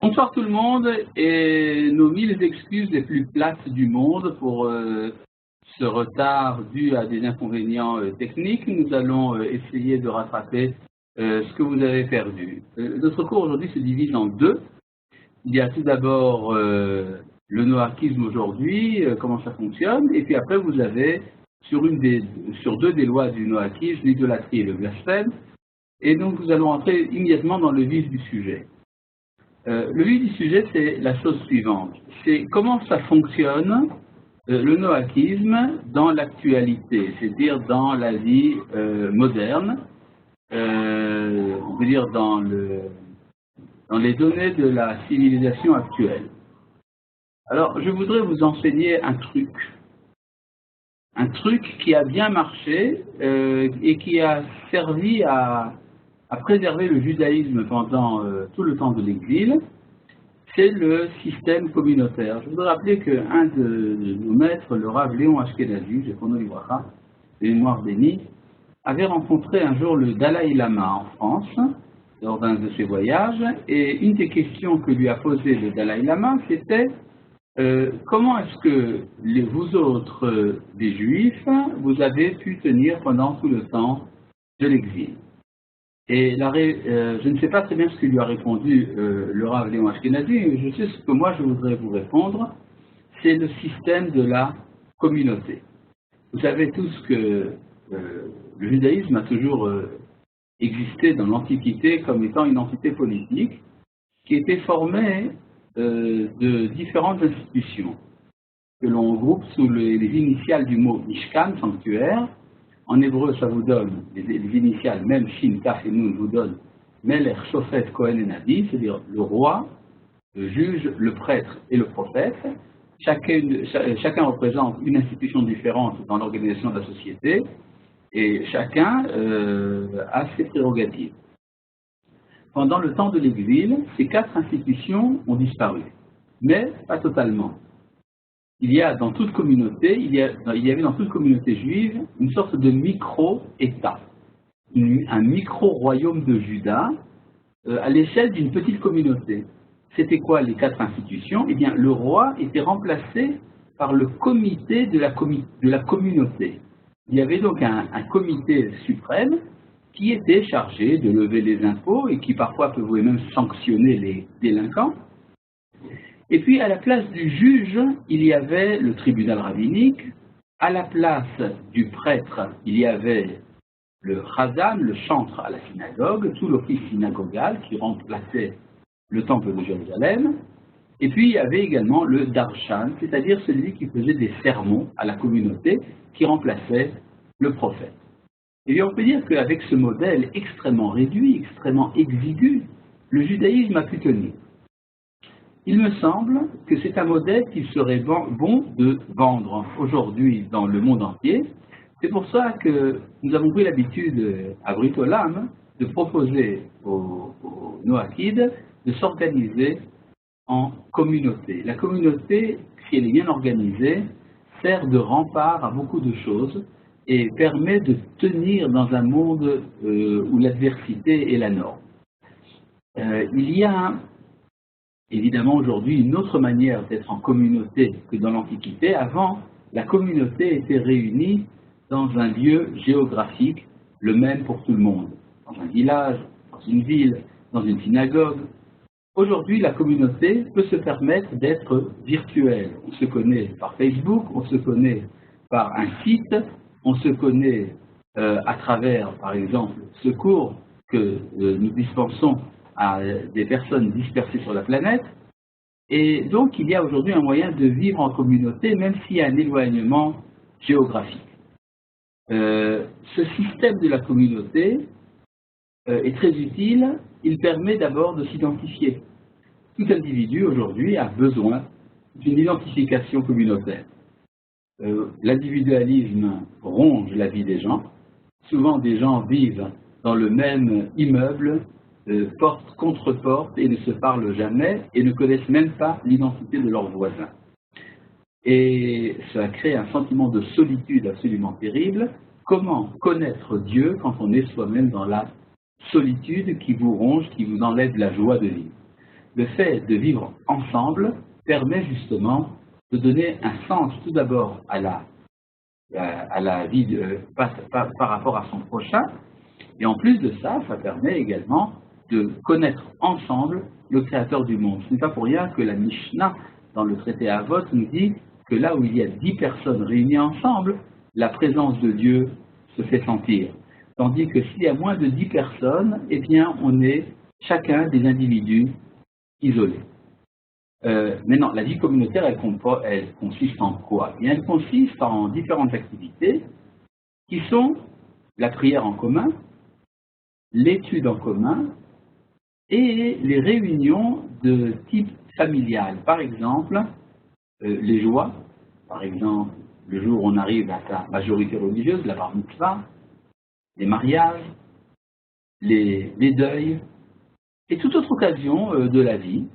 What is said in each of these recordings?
Bonsoir tout le monde et nos 1000 excuses les plus plates du monde pour ce retard dû à des inconvénients techniques. Nous allons essayer de rattraper ce que vous avez perdu. Notre cours aujourd'hui se divise en deux. Il y a tout d'abord le noachisme aujourd'hui, comment ça fonctionne, et puis après vous avez sur deux des lois du noachisme, l'idolâtrie et le blasphème. Et donc nous allons entrer immédiatement dans le vif du sujet. Le vif du sujet, c'est la chose suivante. C'est comment ça fonctionne le noachisme dans l'actualité, c'est-à-dire dans la vie moderne, on peut dire dans les données de la civilisation actuelle. Alors, je voudrais vous enseigner un truc qui a bien marché et qui a servi à préserver le judaïsme pendant tout le temps de l'exil, c'est le système communautaire. Je voudrais rappeler qu'un de nos maîtres, le Rav Léon Ashkenazi, Zechono Livracha, de mémoire bénie, avait rencontré un jour le Dalai Lama en France, lors d'un de ses voyages, et une des questions que lui a posées le Dalai Lama, c'était comment est-ce que vous autres, des Juifs, vous avez pu tenir pendant tout le temps de l'exil? Et je ne sais pas très bien ce que lui a répondu le Rav Léon Ashkenazi, mais je sais ce que moi je voudrais vous répondre, c'est le système de la communauté. Vous savez tous que le judaïsme a toujours existé dans l'Antiquité comme étant une entité politique qui était formée de différentes institutions que l'on groupe sous les initiales du mot Mishkan, sanctuaire. En hébreu, ça vous donne, les initiales, même Shin, Kaf et Nun, vous donnent Melech, Shofet, Kohen et Navi, c'est-à-dire le roi, le juge, le prêtre et le prophète. Chacun représente une institution différente dans l'organisation de la société et chacun a ses prérogatives. Pendant le temps de l'exil, ces 4 institutions ont disparu, mais pas totalement. Il y a dans toute communauté, il y avait dans toute communauté juive une sorte de micro-État, un micro-royaume de Juda à l'échelle d'une petite communauté. C'était quoi les 4 institutions? Eh bien, le roi était remplacé par le comité de la communauté. Il y avait donc un comité suprême qui était chargé de lever les impôts et qui parfois pouvait même sanctionner les délinquants. Et puis, à la place du juge, il y avait le tribunal rabbinique. À la place du prêtre, il y avait le chazan, le chantre à la synagogue, tout l'office synagogal qui remplaçait le temple de Jérusalem. Et puis, il y avait également le darshan, c'est-à-dire celui qui faisait des sermons à la communauté, qui remplaçait le prophète. Et bien, on peut dire qu'avec ce modèle extrêmement réduit, extrêmement exigu, le judaïsme a pu tenir. Il me semble que c'est un modèle qu'il serait bon de vendre aujourd'hui dans le monde entier. C'est pour ça que nous avons pris l'habitude à Brit Olam de proposer aux Noachides de s'organiser en communauté. La communauté, si elle est bien organisée, sert de rempart à beaucoup de choses et permet de tenir dans un monde où l'adversité est la norme. Il y a évidemment aujourd'hui une autre manière d'être en communauté que dans l'Antiquité. Avant, la communauté était réunie dans un lieu géographique, le même pour tout le monde, dans un village, dans une ville, dans une synagogue. Aujourd'hui, la communauté peut se permettre d'être virtuelle. On se connaît par Facebook, on se connaît par un site, on se connaît à travers, par exemple, ce cours que nous dispensons à des personnes dispersées sur la planète. Et donc, il y a aujourd'hui un moyen de vivre en communauté, même s'il y a un éloignement géographique. Ce système de la communauté est très utile. Il permet d'abord de s'identifier. Tout individu, aujourd'hui, a besoin d'une identification communautaire. L'individualisme ronge la vie des gens. Souvent, des gens vivent dans le même immeuble, porte contre porte, et ne se parlent jamais, et ne connaissent même pas l'identité de leurs voisins. Et ça crée un sentiment de solitude absolument terrible. Comment connaître Dieu quand on est soi-même dans la solitude qui vous ronge, qui vous enlève la joie de vivre? le fait de vivre ensemble permet justement de donner un sens tout d'abord à la vie par rapport à son prochain, et en plus de ça, ça permet également de connaître ensemble le Créateur du monde. Ce n'est pas pour rien que la Mishnah, dans le traité Avot, nous dit que là où il y a 10 personnes réunies ensemble, la présence de Dieu se fait sentir. Tandis que s'il y a moins de 10 personnes, eh bien, on est chacun des individus isolés. Maintenant, la vie communautaire, elle consiste en quoi? Eh bien, elle consiste en différentes activités qui sont la prière en commun, l'étude en commun et les réunions de type familial. Par exemple, les joies, par exemple, le jour où on arrive à sa majorité religieuse, la bar mitzvah, les mariages, les deuils, et toute autre occasion de la vie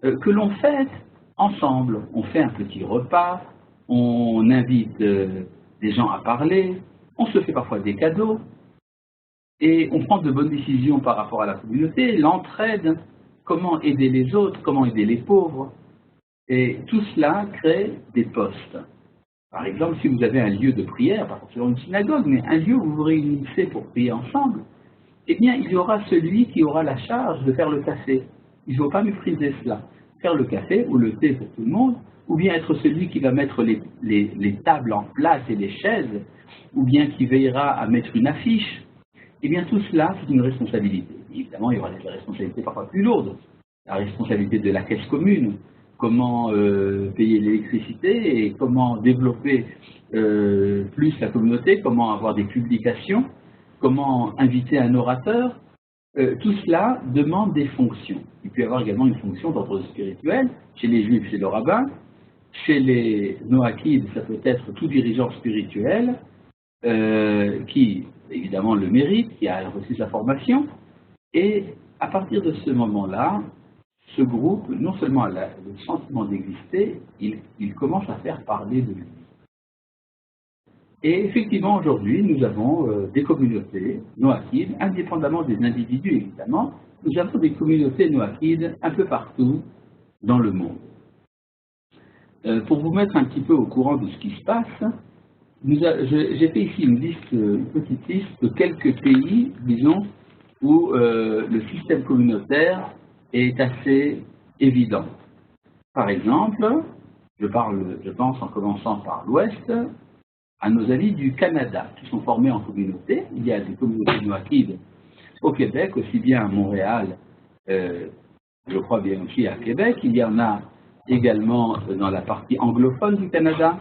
que l'on fête ensemble. On fait un petit repas, on invite des gens à parler, on se fait parfois des cadeaux, et on prend de bonnes décisions par rapport à la communauté, l'entraide, comment aider les autres, comment aider les pauvres. Et tout cela crée des postes. Par exemple, si vous avez un lieu de prière, pas forcément une synagogue, mais un lieu où vous vous réunissez pour prier ensemble, eh bien, il y aura celui qui aura la charge de faire le café. Il ne faut pas mépriser cela. Faire le café ou le thé pour tout le monde, ou bien être celui qui va mettre les tables en place et les chaises, ou bien qui veillera à mettre une affiche. Eh bien, tout cela, c'est une responsabilité. Évidemment, il y aura des responsabilités parfois plus lourdes. La responsabilité de la caisse commune, comment payer l'électricité et comment développer plus la communauté, comment avoir des publications, comment inviter un orateur. Tout cela demande des fonctions. Il peut y avoir également une fonction d'ordre spirituel. Chez les juifs, c'est le rabbin. Chez les noachides, ça peut être tout dirigeant spirituel qui, évidemment, le mérite, qui a reçu sa formation. Et à partir de ce moment-là, ce groupe, non seulement a le sentiment d'exister, il commence à faire parler de lui. Et effectivement, aujourd'hui, nous avons des communautés noachides, indépendamment des individus, évidemment, nous avons des communautés noachides un peu partout dans le monde. Pour vous mettre un petit peu au courant de ce qui se passe, j'ai fait ici une petite liste de quelques pays, disons, où le système communautaire est assez évident. Par exemple, je pense en commençant par l'Ouest, à nos amis du Canada, qui sont formés en communauté. Il y a des communautés noachides au Québec, aussi bien à Montréal, je crois bien aussi à Québec. Il y en a également dans la partie anglophone du Canada.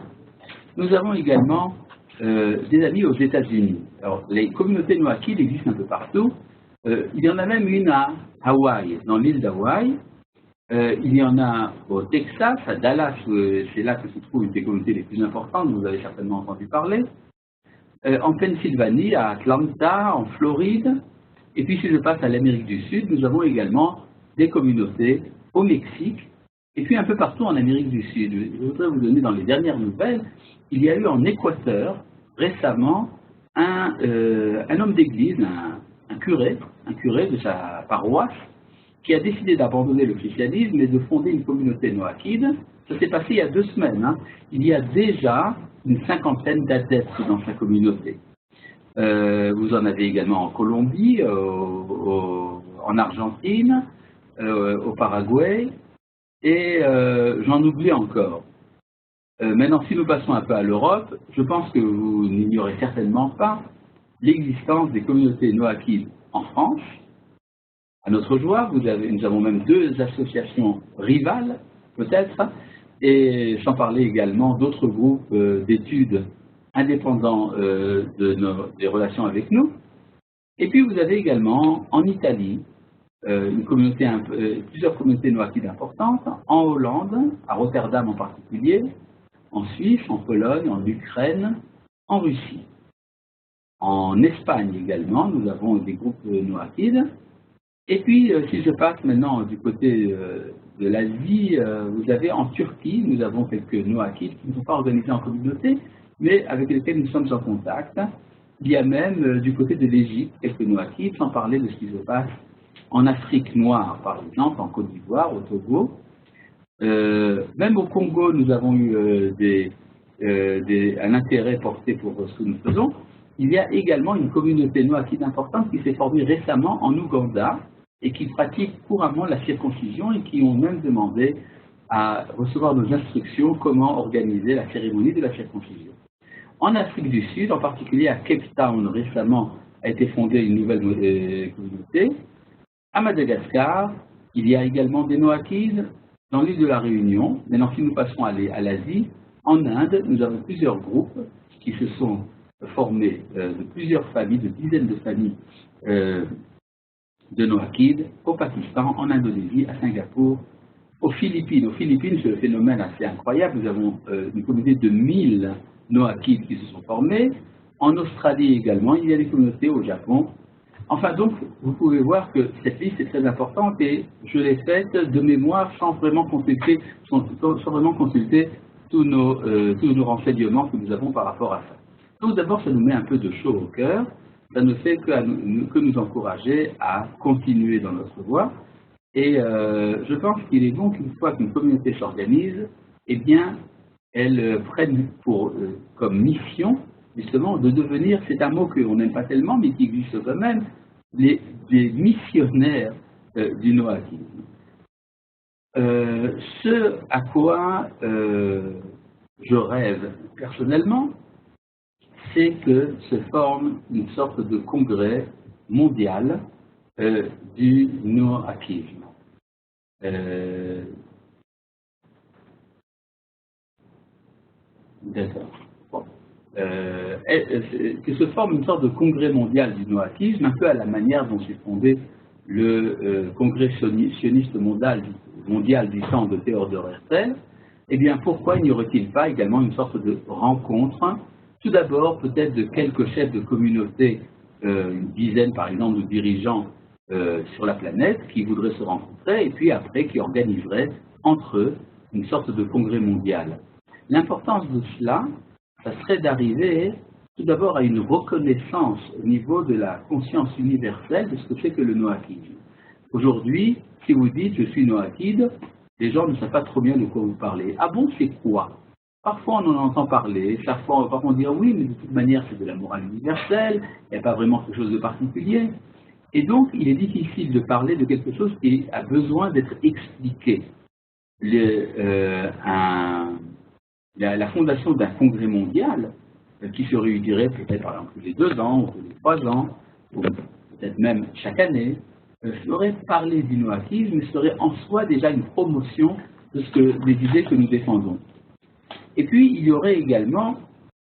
Nous avons également des amis aux États-Unis. Alors, les communautés noachides existent un peu partout. Il y en a même une à Hawaï, dans l'île d'Hawaï. Il y en a au Texas, à Dallas, c'est là que se trouvent une des communautés les plus importantes, vous avez certainement entendu parler. En Pennsylvanie, à Atlanta, en Floride. Et puis si je passe à l'Amérique du Sud, nous avons également des communautés au Mexique, et puis un peu partout en Amérique du Sud. Je voudrais vous donner dans les dernières nouvelles, il y a eu en Équateur, récemment, un homme d'église, un curé de sa paroisse, qui a décidé d'abandonner le christianisme et de fonder une communauté noachide. Ça s'est passé il y a 2 semaines. Il y a déjà une 50aine d'adeptes dans sa communauté. Vous en avez également en Colombie, en Argentine, au Paraguay, et j'en oublie encore. Maintenant, si nous passons un peu à l'Europe, je pense que vous n'ignorez certainement pas l'existence des communautés noachides en France. À notre joie, nous avons même 2 associations rivales, peut-être, et sans parler également d'autres groupes d'études indépendants des relations avec nous. Et puis vous avez également en Italie plusieurs communautés noachides importantes, en Hollande, à Rotterdam en particulier, en Suisse, en Pologne, en Ukraine, en Russie. En Espagne également, nous avons des groupes noachides. Et puis, si je passe maintenant du côté de l'Asie, vous avez en Turquie, nous avons quelques noachides qui ne sont pas organisés en communauté, mais avec lesquels nous sommes en contact. Il y a même du côté de l'Égypte quelques noachides, sans parler de ce qui se passe en Afrique noire, par exemple, en Côte d'Ivoire, au Togo. Même au Congo, nous avons eu un intérêt porté pour ce que nous faisons. Il y a également une communauté noakide importante qui s'est formée récemment en Ouganda et qui pratique couramment la circoncision et qui ont même demandé à recevoir nos instructions comment organiser la cérémonie de la circoncision. En Afrique du Sud, en particulier à Cape Town, récemment a été fondée une nouvelle communauté. À Madagascar, il y a également des Noakides dans l'île de la Réunion. Maintenant, si nous passons à l'Asie, en Inde, nous avons plusieurs groupes qui se sont formés de plusieurs familles, de dizaines de familles de Noakides, au Pakistan, en Indonésie, à Singapour, aux Philippines. Aux Philippines, c'est un phénomène assez incroyable. Nous avons une communauté de 1000 Noakides qui se sont formés. En Australie également, il y a des communautés au Japon. Enfin, donc, vous pouvez voir que cette liste est très importante et je l'ai faite de mémoire sans vraiment consulter tous nos renseignements que nous avons par rapport à ça. Donc d'abord, ça nous met un peu de chaud au cœur, ça ne fait que nous encourager à continuer dans notre voie. Et je pense qu'il est bon qu'une fois qu'une communauté s'organise, eh bien, elle prenne comme mission, justement, de devenir, c'est un mot qu'on n'aime pas tellement, mais qui existe quand même, des missionnaires du noakisme. Ce à quoi je rêve personnellement, c'est que se forme une sorte de congrès mondial du noakisme. D'accord. Bon. Que se forme une sorte de congrès mondial du noakisme, un peu à la manière dont s'est fondé le congrès sioniste mondial du temps de Théodore Herzl. Eh bien, pourquoi n'y aurait-il pas également une sorte de rencontre, tout d'abord peut-être de quelques chefs de communauté, une dizaine par exemple de dirigeants sur la planète qui voudraient se rencontrer et puis après qui organiseraient entre eux une sorte de congrès mondial. L'importance de cela, ça serait d'arriver tout d'abord à une reconnaissance au niveau de la conscience universelle de ce que c'est que le noakisme. Aujourd'hui, si vous dites je suis noakide, les gens ne savent pas trop bien de quoi vous parlez. Ah bon, c'est quoi? Parfois on en entend parler, parfois on dit oui, mais de toute manière c'est de la morale universelle, il n'y a pas vraiment quelque chose de particulier. Et donc il est difficile de parler de quelque chose qui a besoin d'être expliqué. La fondation d'un congrès mondial, qui se réunirait peut-être par exemple tous les 2 ans, ou tous les 3 ans, ou peut-être même chaque année, ferait parler du noakisme, serait en soi déjà une promotion des idées que nous défendons. Et puis, il y aurait également,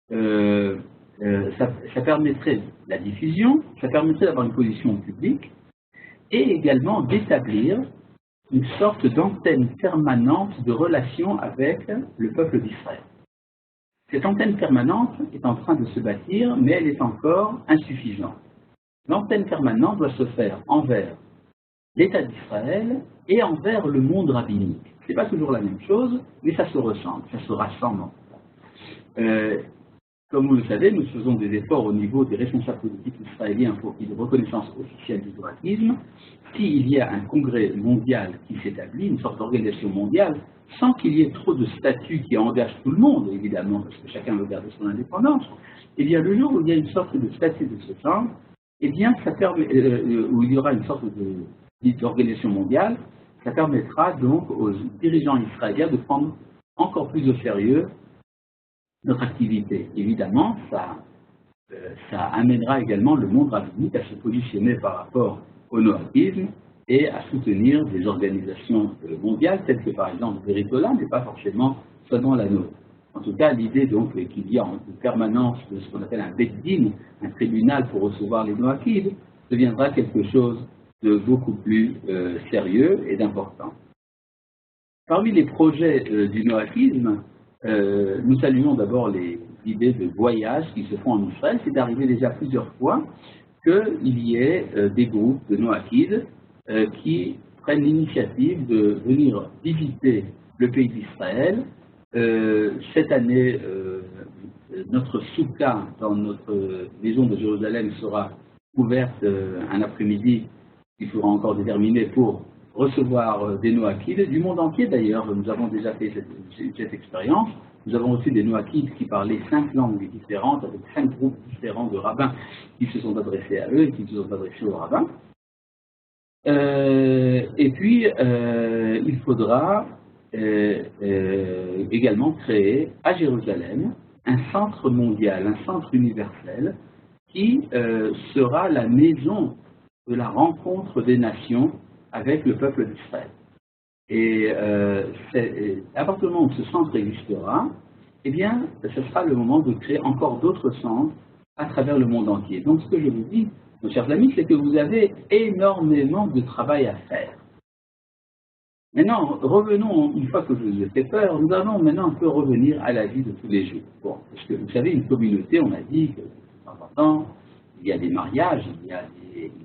ça permettrait la diffusion, ça permettrait d'avoir une position publique, et également d'établir une sorte d'antenne permanente de relation avec le peuple d'Israël. Cette antenne permanente est en train de se bâtir, mais elle est encore insuffisante. L'antenne permanente doit se faire envers l'État d'Israël et envers le monde rabbinique. Ce n'est pas toujours la même chose, mais ça se ressemble, ça se rassemble. Comme vous le savez, nous faisons des efforts au niveau des responsables politiques israéliens pour qu'il y ait une reconnaissance officielle du noakisme. S'il y a un congrès mondial qui s'établit, une sorte d'organisation mondiale, sans qu'il y ait trop de statuts qui engagent tout le monde, évidemment, parce que chacun veut garder son indépendance, eh bien, le jour où il y a une sorte de statut de ce genre, eh bien, ça permet, où il y aura une sorte d'organisation mondiale, ça permettra donc aux dirigeants israéliens de prendre encore plus au sérieux notre activité. Évidemment, ça amènera également le monde rabbinique à se positionner par rapport au noakisme et à soutenir des organisations mondiales telles que par exemple Beritola, mais pas forcément seulement la nôtre. En tout cas, l'idée donc qu'il y a en permanence de ce qu'on appelle un Beddin, un tribunal pour recevoir les noakides, deviendra quelque chose de beaucoup plus sérieux et d'important. Parmi les projets du noakisme, nous saluons d'abord les idées de voyage qui se font en Israël. C'est arrivé déjà plusieurs fois qu'il y ait des groupes de noakides qui prennent l'initiative de venir visiter le pays d'Israël. Cette année, notre soukha dans notre maison de Jérusalem sera ouverte un après-midi il faudra encore déterminer pour recevoir des noachides du monde entier d'ailleurs. Nous avons déjà fait cette expérience. Nous avons reçu des noachides qui parlaient 5 langues différentes, avec 5 groupes différents de rabbins qui se sont adressés à eux et qui se sont adressés aux rabbins. Et puis, il faudra également créer à Jérusalem un centre mondial, un centre universel qui sera la maison de la rencontre des nations avec le peuple d'Israël. Et à partir du moment où ce centre existera, eh bien, ce sera le moment de créer encore d'autres centres à travers le monde entier. Donc, ce que je vous dis, mes chers amis, c'est que vous avez énormément de travail à faire. Maintenant, revenons, une fois que je vous ai fait peur, nous allons maintenant un peu revenir à la vie de tous les jours. Bon, parce que vous savez, une communauté, on a dit que de temps en temps, il y a des mariages, il y a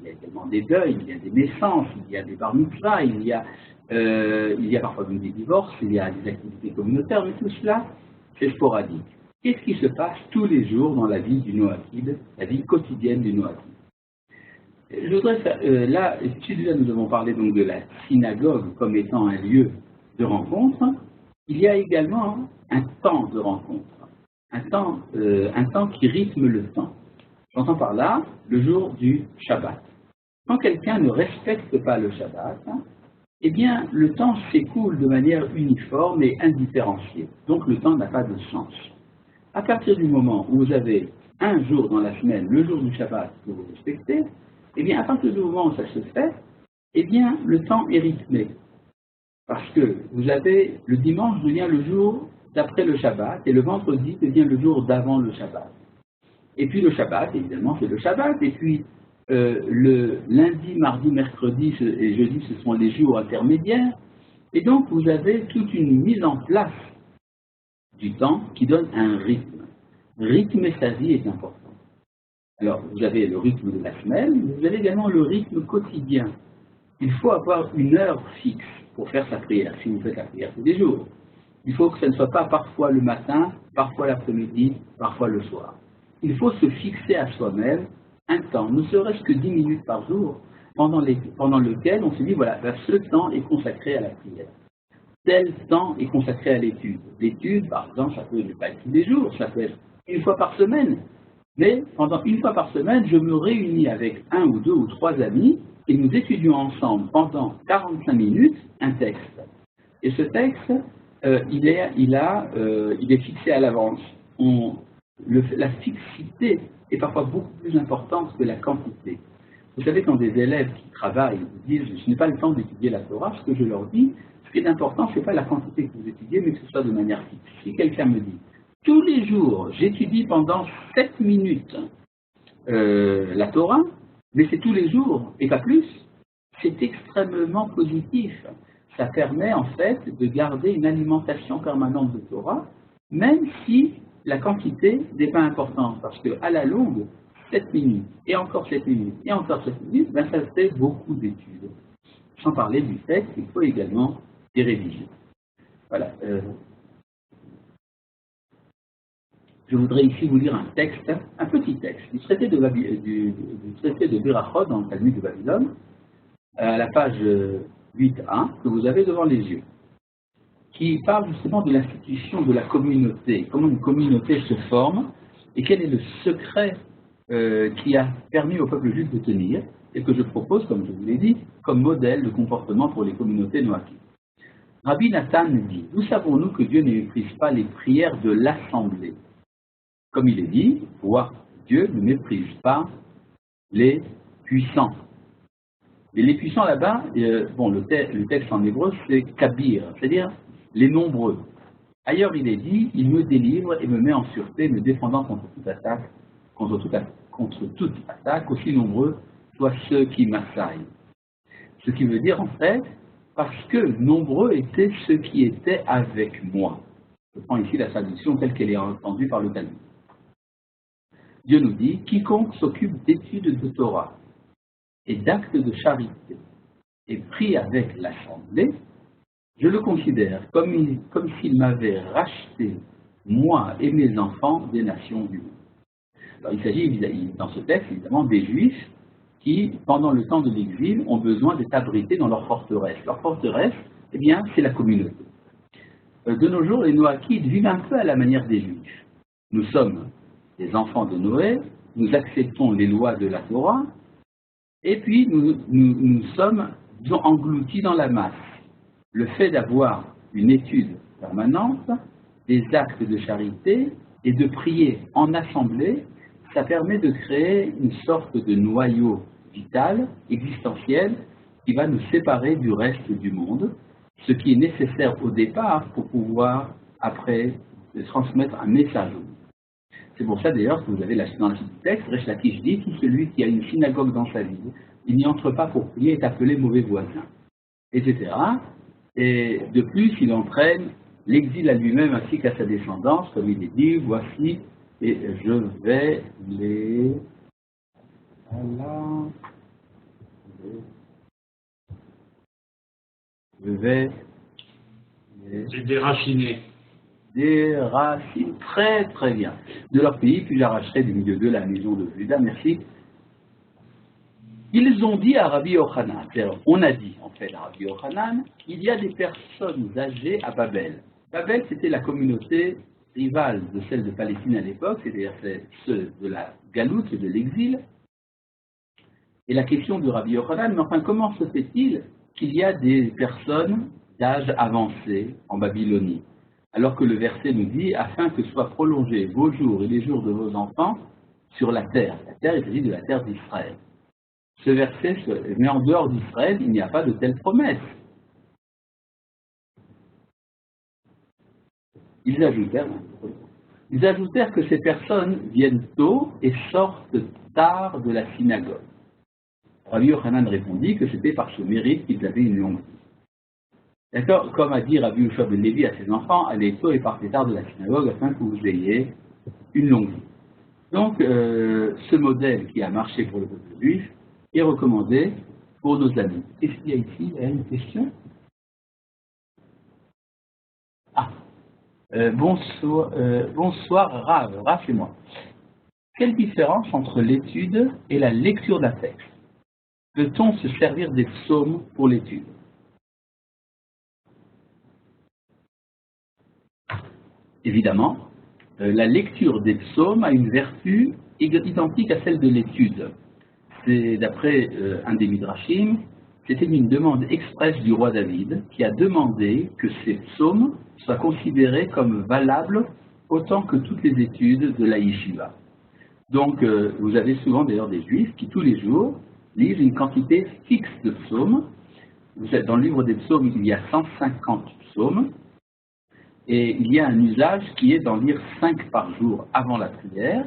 également des deuils, il y a des naissances, il y a des bar mitzvahs, il y a parfois même des divorces, il y a des activités communautaires, mais tout cela, c'est sporadique. Qu'est-ce qui se passe tous les jours dans la vie du noachide, la vie quotidienne du noachide? Je voudrais faire, là, nous avons parlé donc de la synagogue comme étant un lieu de rencontre. Il y a également un temps de rencontre, un temps qui rythme le temps. J'entends par là le jour du Shabbat. Quand quelqu'un ne respecte pas le Shabbat, eh bien, le temps s'écoule de manière uniforme et indifférenciée. Donc, le temps n'a pas de sens. À partir du moment où vous avez un jour dans la semaine, le jour du Shabbat que vous respectez, eh bien, à partir du moment où ça se fait, eh bien, le temps est rythmé. Parce que vous avez, le dimanche devient le jour d'après le Shabbat, et le vendredi devient le jour d'avant le Shabbat. Et puis le Shabbat, évidemment, c'est le Shabbat, et puis le lundi, mardi, mercredi et jeudi, ce sont les jours intermédiaires, et donc vous avez toute une mise en place du temps qui donne un rythme. Rythmer sa vie est important. Alors, vous avez le rythme de la semaine, mais vous avez également le rythme quotidien. Il faut avoir une heure fixe pour faire sa prière, si vous faites la prière tous les jours. Il faut que ce ne soit pas parfois le matin, parfois l'après-midi, parfois le soir. Il faut se fixer à soi-même un temps, ne serait-ce que 10 minutes par jour, pendant lequel on se dit, voilà, ce temps est consacré à la prière. Tel temps est consacré à l'étude. L'étude, par exemple, ça peut ne pas être tous les jours, ça peut être une fois par semaine. Mais pendant une fois par semaine, je me réunis avec 1 ou 2 ou 3 amis et nous étudions ensemble pendant 45 minutes un texte. Et ce texte, il est fixé à l'avance. La fixité est parfois beaucoup plus importante que la quantité. Vous savez, quand des élèves qui travaillent vous disent « je n'ai pas le temps d'étudier la Torah », ce que je leur dis, ce qui est important, ce n'est pas la quantité que vous étudiez, mais que ce soit de manière fixe. Si quelqu'un me dit « tous les jours, j'étudie pendant 7 minutes la Torah », mais c'est tous les jours et pas plus, c'est extrêmement positif. Ça permet en fait de garder une alimentation permanente de Torah, même si la quantité n'est pas importante, parce qu'à la longue, 7 minutes, et encore 7 minutes, et encore 7 minutes, ben ça fait beaucoup d'études. Sans parler du fait qu'il faut également des révisions. Voilà. Je voudrais ici vous lire un texte, un petit texte, du traité de Birachot dans le Talmud de Babylone, à la page 8a, que vous avez devant les yeux, qui parle justement de l'institution de la communauté, comment une communauté se forme, et quel est le secret qui a permis au peuple juif de tenir, et que je propose, comme je vous l'ai dit, comme modèle de comportement pour les communautés noachides. Rabbi Nathan dit, nous savons-nous que Dieu ne méprise pas les prières de l'assemblée. Comme il est dit, Dieu ne méprise pas les puissants. Et les puissants là-bas, le texte en hébreu, c'est kabir, c'est-à-dire les nombreux. Ailleurs, il est dit, il me délivre et me met en sûreté, me défendant contre toute attaque, aussi nombreux soient ceux qui m'assaillent. Ce qui veut dire en fait, parce que nombreux étaient ceux qui étaient avec moi. Je prends ici la traduction telle qu'elle est entendue par le Talmud. Dieu nous dit, quiconque s'occupe d'études de Torah et d'actes de charité et prie avec l'assemblée, je le considère comme s'il m'avait racheté, moi et mes enfants, des nations du monde. Alors, il s'agit dans ce texte, évidemment, des Juifs qui, pendant le temps de l'exil, ont besoin d'être abrités dans leur forteresse. Leur forteresse, eh bien, c'est la communauté. De nos jours, les Noachides vivent un peu à la manière des Juifs. Nous sommes des enfants de Noé, nous acceptons les lois de la Torah, et puis nous sommes, disons, engloutis dans la masse. Le fait d'avoir une étude permanente, des actes de charité et de prier en assemblée, ça permet de créer une sorte de noyau vital, existentiel, qui va nous séparer du reste du monde, ce qui est nécessaire au départ pour pouvoir, après, transmettre un message. C'est pour ça d'ailleurs que vous avez dans la suite du texte, Resh Lakish dit, tout celui qui a une synagogue dans sa ville, il n'y entre pas pour prier, est appelé mauvais voisin, etc. Et de plus, il entraîne l'exil à lui-même ainsi qu'à sa descendance, comme il est dit, voici, et je vais les... Voilà. Je vais les déraciner. Des racines, très très bien, de leur pays, puis j'arracherai du milieu de la maison de Juda, merci. Ils ont dit à Rabbi Yochanan, on a dit en fait à Rabbi Yochanan, il y a des personnes âgées à Babel. Babel, c'était la communauté rivale de celle de Palestine à l'époque, c'est-à-dire ceux de la galoute, de l'exil. Et la question de Rabbi Yochanan, mais enfin, comment se fait-il qu'il y a des personnes d'âge avancé en Babylonie, alors que le verset nous dit, afin que soient prolongés vos jours et les jours de vos enfants sur la terre. La terre, il s'agit de la terre d'Israël. Ce verset, mais en dehors d'Israël, il n'y a pas de telle promesse. Ils ajoutèrent que ces personnes viennent tôt et sortent tard de la synagogue. Rabbi Yochanan répondit que c'était par ce mérite qu'ils avaient une longue vie. D'accord? Comme a dit Rabbi Yoshua ben Lévi à ses enfants, allez tôt et partez tard de la synagogue afin que vous ayez une longue vie. Donc, ce modèle qui a marché pour le peuple juif est recommandé pour nos amis. Qu'est-ce qu'il y a ici? Il y a une question? Ah, bonsoir Rav, Rav c'est moi. Quelle différence entre l'étude et la lecture d'un texte? Peut-on se servir des psaumes pour l'étude? Évidemment, la lecture des psaumes a une vertu identique à celle de l'étude. C'est d'après un des Midrashim, c'était une demande expresse du roi David qui a demandé que ces psaumes soient considérés comme valables autant que toutes les études de la yeshiva. Donc, vous avez souvent d'ailleurs des juifs qui tous les jours lisent une quantité fixe de psaumes. Dans le livre des psaumes, il y a 150 psaumes. Et il y a un usage qui est d'en lire 5 par jour avant la prière.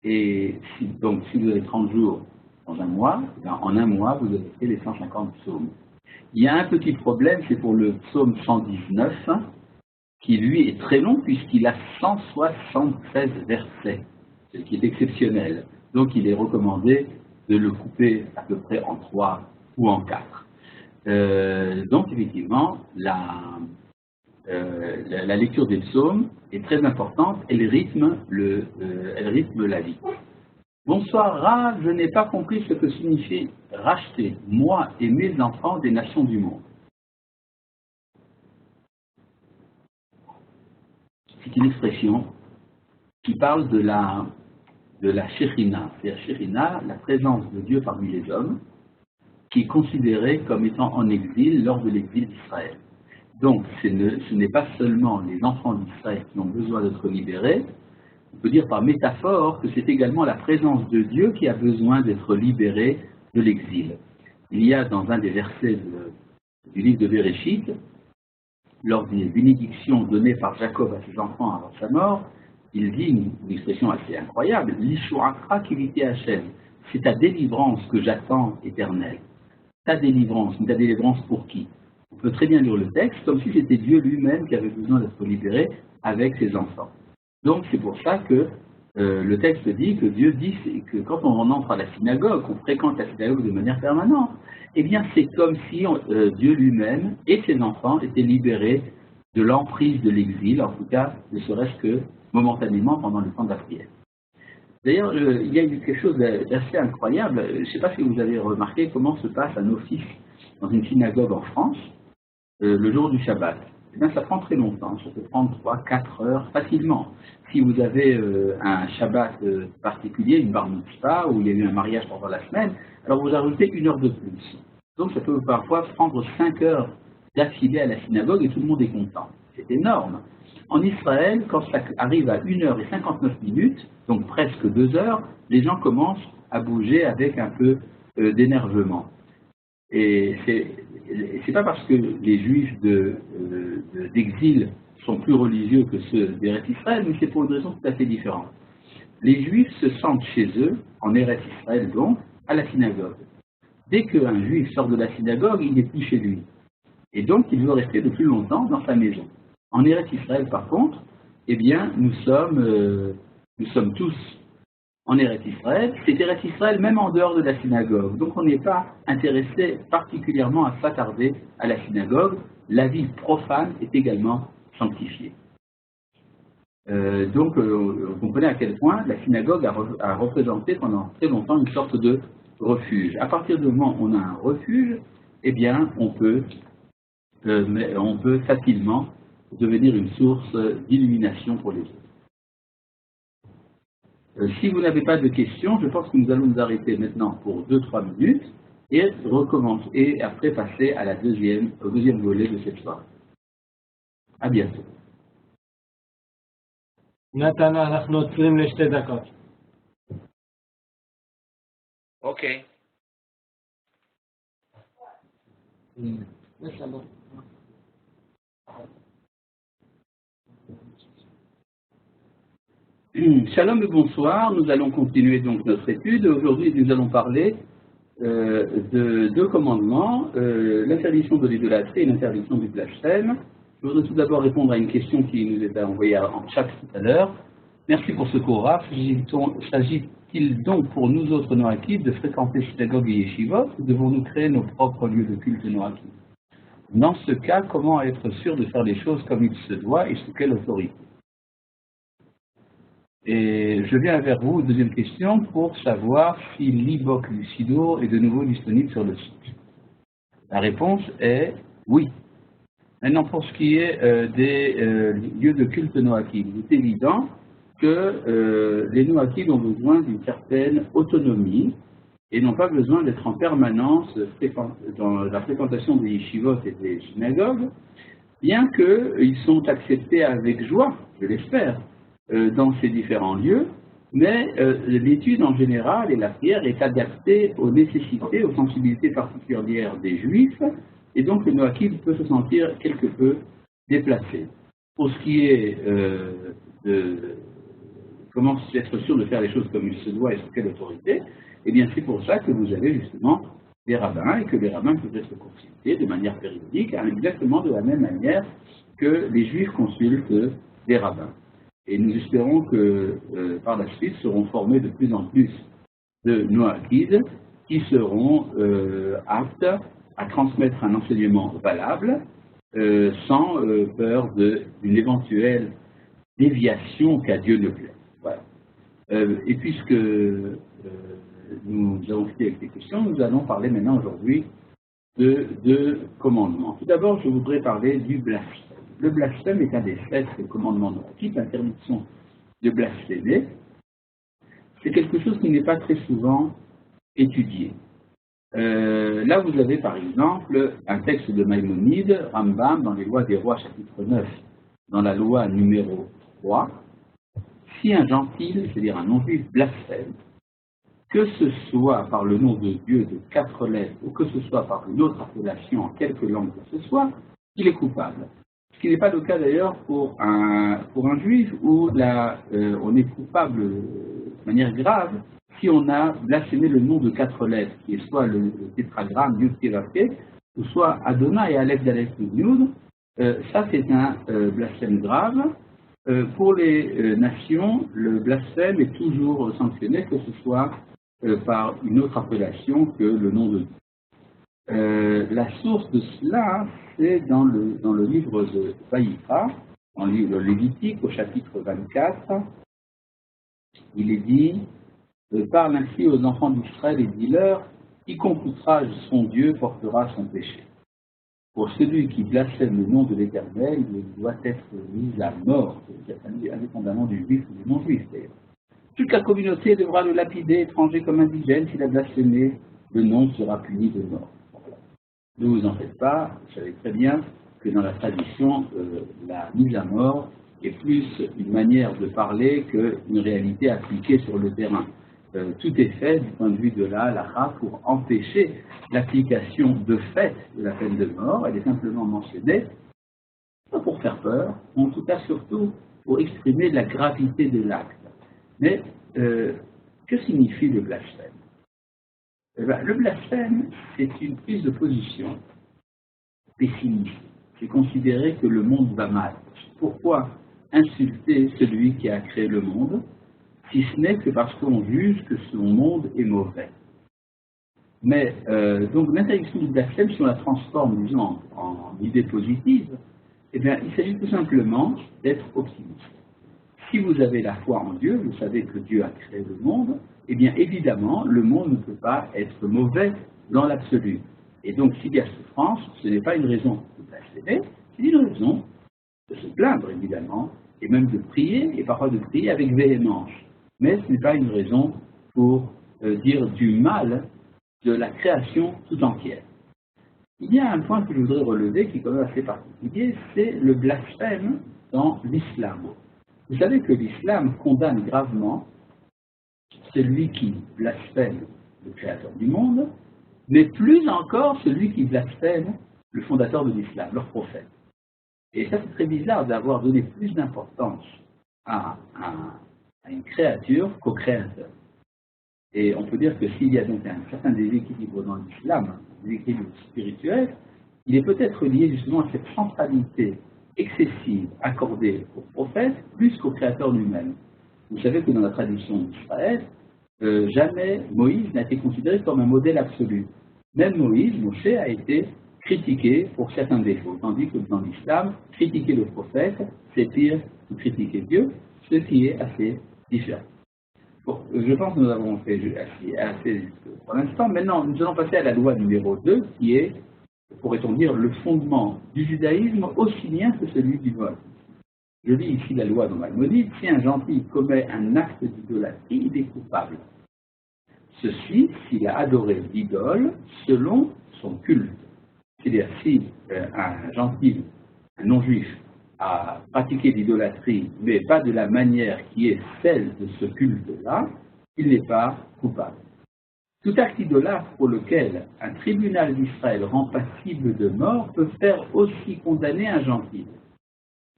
Et donc, si vous avez 30 jours dans un mois, en un mois, vous avez fait les 150 psaumes. Il y a un petit problème, c'est pour le psaume 119, qui lui est très long puisqu'il a 173 versets, ce qui est exceptionnel. Donc, il est recommandé de le couper à peu près en 3 ou en 4. Donc, effectivement, la lecture des psaumes est très importante, elle rythme la vie. Bonsoir Ra, je n'ai pas compris ce que signifie racheter, moi et mes enfants des nations du monde. C'est une expression qui parle de la Shekhinah, c'est-à-dire Shekhinah, la présence de Dieu parmi les hommes, qui est considérée comme étant en exil lors de l'exil d'Israël. Donc, ce n'est pas seulement les enfants d'Israël qui ont besoin d'être libérés, on peut dire par métaphore que c'est également la présence de Dieu qui a besoin d'être libérée de l'exil. Il y a dans un des versets du livre de Bereshit, lors des bénédictions données par Jacob à ses enfants avant sa mort, il dit une expression assez incroyable, L'Ishuakra kiviti Hashem, c'est ta délivrance que j'attends, éternelle. Ta délivrance, mais ta délivrance pour qui? On peut très bien lire le texte comme si c'était Dieu lui-même qui avait besoin d'être libéré avec ses enfants. Donc c'est pour ça que le texte dit que Dieu dit que quand on entre à la synagogue, qu'on fréquente la synagogue de manière permanente, eh bien c'est comme si Dieu lui-même et ses enfants étaient libérés de l'emprise de l'exil, en tout cas ne serait-ce que momentanément pendant le temps de la prière. D'ailleurs, il y a eu quelque chose d'assez incroyable. Je ne sais pas si vous avez remarqué comment se passe un office dans une synagogue en France le jour du Shabbat. Eh bien, ça prend très longtemps. Ça peut prendre 3-4 heures facilement. Si vous avez un Shabbat particulier, une bar mitzvah, où il y a eu un mariage pendant la semaine, alors vous ajoutez 1 heure de plus. Donc ça peut parfois prendre 5 heures d'affilée à la synagogue et tout le monde est content. C'est énorme. En Israël, quand ça arrive à 1h59, donc presque 2 heures, les gens commencent à bouger avec un peu d'énervement. Et c'est pas parce que les juifs d'exil sont plus religieux que ceux d'Eretz Israël, mais c'est pour une raison tout à fait différente. Les juifs se sentent chez eux, en Eretz Israël donc, à la synagogue. Dès qu'un juif sort de la synagogue, il n'est plus chez lui. Et donc, il veut rester le plus longtemps dans sa maison. En Eretz Israël, par contre, eh bien, nous sommes tous en Eretz Israël. C'est Eretz Israël même en dehors de la synagogue. Donc, on n'est pas intéressé particulièrement à s'attarder à la synagogue. La vie profane est également sanctifiée. Donc, vous comprenez à quel point la synagogue a représenté pendant très longtemps une sorte de refuge. À partir du moment où on a un refuge, eh bien, on peut facilement devenir une source d'illumination pour les autres. Si vous n'avez pas de questions, je pense que nous allons nous arrêter maintenant pour 2-3 minutes et recommencer, et après passer à au deuxième volet de cette soirée. À bientôt. נתן, אנחנו עוצרים ל2 דקות. אוקיי. Shalom et bonsoir, nous allons continuer donc notre étude. Aujourd'hui, nous allons parler de 2 commandements, l'interdiction de l'idolâtrie et l'interdiction du blasphème. Je voudrais tout d'abord répondre à une question qui nous est envoyée en chat tout à l'heure. Merci pour ce cours. S'agit-il donc pour nous autres Noakides de fréquenter synagogue et yeshivot ou devons-nous créer nos propres lieux de culte Noakides? Dans ce cas, comment être sûr de faire les choses comme il se doit et sous quelle autorité? Et je viens vers vous, deuxième question, pour savoir si l'e-book Lucido est de nouveau disponible sur le site. La réponse est oui. Maintenant, pour ce qui est des lieux de culte Noakides, il est évident que les Noakides ont besoin d'une certaine autonomie et n'ont pas besoin d'être en permanence dans la fréquentation des yeshivot et des synagogues, bien qu'ils sont acceptés avec joie, je l'espère, dans ces différents lieux, mais l'étude en général et la prière est adaptée aux nécessités, aux sensibilités particulières des Juifs, et donc le Noakide peut se sentir quelque peu déplacé. Pour ce qui est de comment être sûr de faire les choses comme il se doit et sous quelle autorité, eh bien c'est pour ça que vous avez justement des rabbins et que les rabbins peuvent être consultés de manière périodique, exactement de la même manière que les Juifs consultent des rabbins. Et nous espérons que par la suite seront formés de plus en plus de Noakides qui seront aptes à transmettre un enseignement valable sans peur d'une éventuelle déviation qu'à Dieu ne plaît. Voilà. Et puisque nous avons fini avec les questions, nous allons parler maintenant aujourd'hui de 2 commandements. Tout d'abord, je voudrais parler du blasphème. Le blasphème est un des 7 commandements noakides, l'interdiction de blasphémer. C'est quelque chose qui n'est pas très souvent étudié. Là, vous avez par exemple un texte de Maïmonide, Rambam, dans les lois des rois, chapitre 9, dans la loi numéro 3. Si un gentil, c'est-à-dire un non-juif, blasphème, que ce soit par le nom de Dieu de 4 lettres ou que ce soit par une autre appellation en quelque langue que ce soit, il est coupable. Ce qui n'est pas le cas d'ailleurs pour un juif où on est coupable de manière grave si on a blasphémé le nom de 4 lettres, qui est soit le tétragramme Yud Kevavke, ou soit Adonai et Aleph Dalef Yud. Ça c'est un blasphème grave. Pour les nations, le blasphème est toujours sanctionné, que ce soit par une autre appellation que le nom de Dieu. La source de cela, c'est dans le livre de Vaïkra, dans le livre Lévitique, au chapitre 24, il est dit, parle ainsi aux enfants d'Israël et dis-leur, quiconque outrage son Dieu portera son péché. Pour celui qui blasphème le nom de l'Éternel, il doit être mis à mort, indépendamment du juif ou du non-juif d'ailleurs. Toute la communauté devra le lapider, étranger comme indigène, s'il a blasphémé, le nom sera puni de mort. Voilà. Ne vous en faites pas, vous savez très bien que dans la tradition, la mise à mort est plus une manière de parler qu'une réalité appliquée sur le terrain. Tout est fait du point de vue de la halakha pour empêcher l'application de fait de la peine de mort. Elle est simplement mentionnée, pas pour faire peur, en tout cas surtout pour exprimer la gravité de l'acte. Mais que signifie le blasphème? Le blasphème, c'est une prise de position pessimiste. C'est considérer que le monde va mal. Pourquoi insulter celui qui a créé le monde, si ce n'est que parce qu'on juge que son monde est mauvais? Mais donc l'interdiction du blasphème, si on la transforme, disons, en idée positive, eh bien, il s'agit tout simplement d'être optimiste. Si vous avez la foi en Dieu, vous savez que Dieu a créé le monde, eh bien évidemment, le monde ne peut pas être mauvais dans l'absolu. Et donc, s'il y a souffrance, ce n'est pas une raison de blasphémer, c'est une raison de se plaindre, évidemment, et même de prier, et parfois de prier avec véhémence. Mais ce n'est pas une raison pour dire du mal de la création tout entière. Il y a un point que je voudrais relever qui est quand même assez particulier, c'est le blasphème dans l'islam. Vous savez que l'islam condamne gravement celui qui blasphème le créateur du monde, mais plus encore celui qui blasphème le fondateur de l'islam, leur prophète. Et ça, c'est très bizarre d'avoir donné plus d'importance à une créature qu'au créateur. Et on peut dire que s'il y a donc un certain déséquilibre dans l'islam, un déséquilibre spirituel, il est peut-être lié justement à cette centralité excessive accordée au prophète plus qu'au créateur lui-même. Vous savez que dans la tradition d'Israël, jamais Moïse n'a été considéré comme un modèle absolu. Même Moïse, Moshe, a été critiqué pour certains défauts, tandis que dans l'islam, critiquer le prophète, c'est pire que critiquer Dieu, ce qui est assez différent. Bon, je pense que nous avons fait assez pour l'instant. Maintenant, nous allons passer à la loi numéro 2, qui est, pourrait-on dire, le fondement du judaïsme aussi bien que celui du vol. Je lis ici la loi dans Maïmonide, si un gentil commet un acte d'idolâtrie, il est coupable. Ceci, s'il a adoré l'idole selon son culte. C'est-à-dire, si un gentil, un non-juif, a pratiqué l'idolâtrie, mais pas de la manière qui est celle de ce culte-là, il n'est pas coupable. Tout acte idolâtre pour lequel un tribunal d'Israël rend passible de mort peut faire aussi condamner un gentil.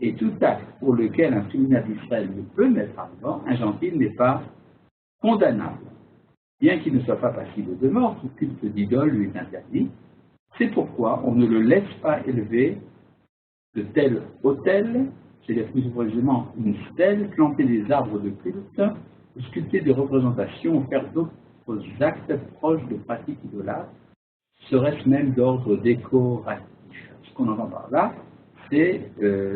Et tout acte pour lequel un tribunal d'Israël ne peut mettre à mort, un gentil n'est pas condamnable. Bien qu'il ne soit pas passible de mort, tout culte d'idole lui est interdit. C'est pourquoi on ne le laisse pas élever de tel autel, c'est-à-dire plus précisément une stèle, planter des arbres de culte, sculpter des représentations, ou faire d'autres actes proches de pratiques idolâtres, serait-ce même d'ordre décoratif. Ce qu'on entend par là, c'est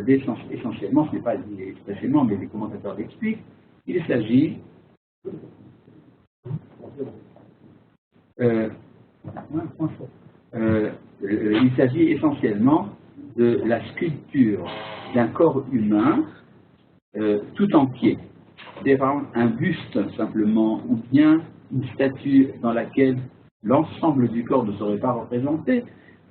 essentiellement, ce n'est pas dit expressément, mais les commentateurs l'expliquent, il s'agit essentiellement de la sculpture d'un corps humain tout entier. C'est par exemple un buste simplement, ou bien une statue dans laquelle l'ensemble du corps ne serait pas représenté,